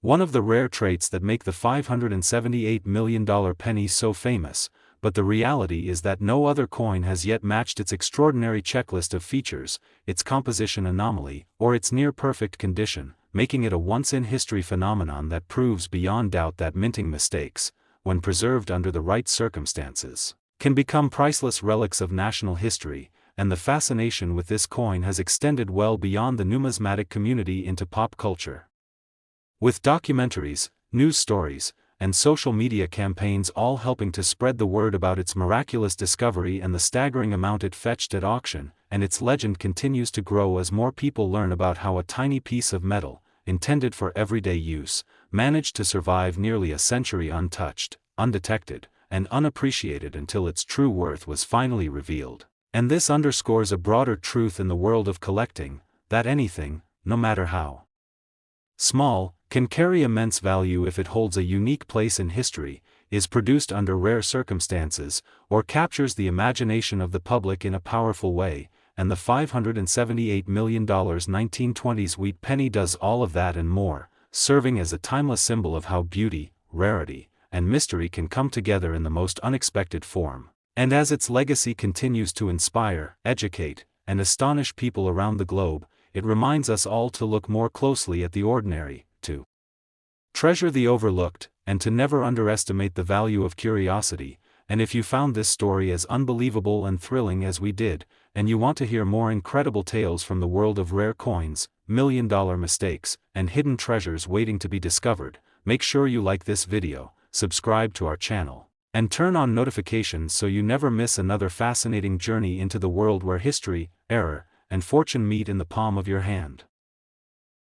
one of the rare traits that make the $578 million penny so famous, but the reality is that no other coin has yet matched its extraordinary checklist of features, its composition anomaly, or its near-perfect condition, making it a once-in-history phenomenon that proves beyond doubt that minting mistakes, when preserved under the right circumstances, can become priceless relics of national history, and the fascination with this coin has extended well beyond the numismatic community into pop culture. With documentaries, news stories, and social media campaigns all helping to spread the word about its miraculous discovery and the staggering amount it fetched at auction, and its legend continues to grow as more people learn about how a tiny piece of metal, intended for everyday use, managed to survive nearly a century untouched, undetected, and unappreciated until its true worth was finally revealed. And this underscores a broader truth in the world of collecting, that anything, no matter how small, can carry immense value if it holds a unique place in history, is produced under rare circumstances, or captures the imagination of the public in a powerful way, and the $578 million 1920s wheat penny does all of that and more, serving as a timeless symbol of how beauty, rarity, and mystery can come together in the most unexpected form. And as its legacy continues to inspire, educate, and astonish people around the globe, it reminds us all to look more closely at the ordinary, to treasure the overlooked, and to never underestimate the value of curiosity. And if you found this story as unbelievable and thrilling as we did, and you want to hear more incredible tales from the world of rare coins, million-dollar mistakes, and hidden treasures waiting to be discovered, make sure you like this video, subscribe to our channel, and turn on notifications so you never miss another fascinating journey into the world where history, error, and fortune meet in the palm of your hand.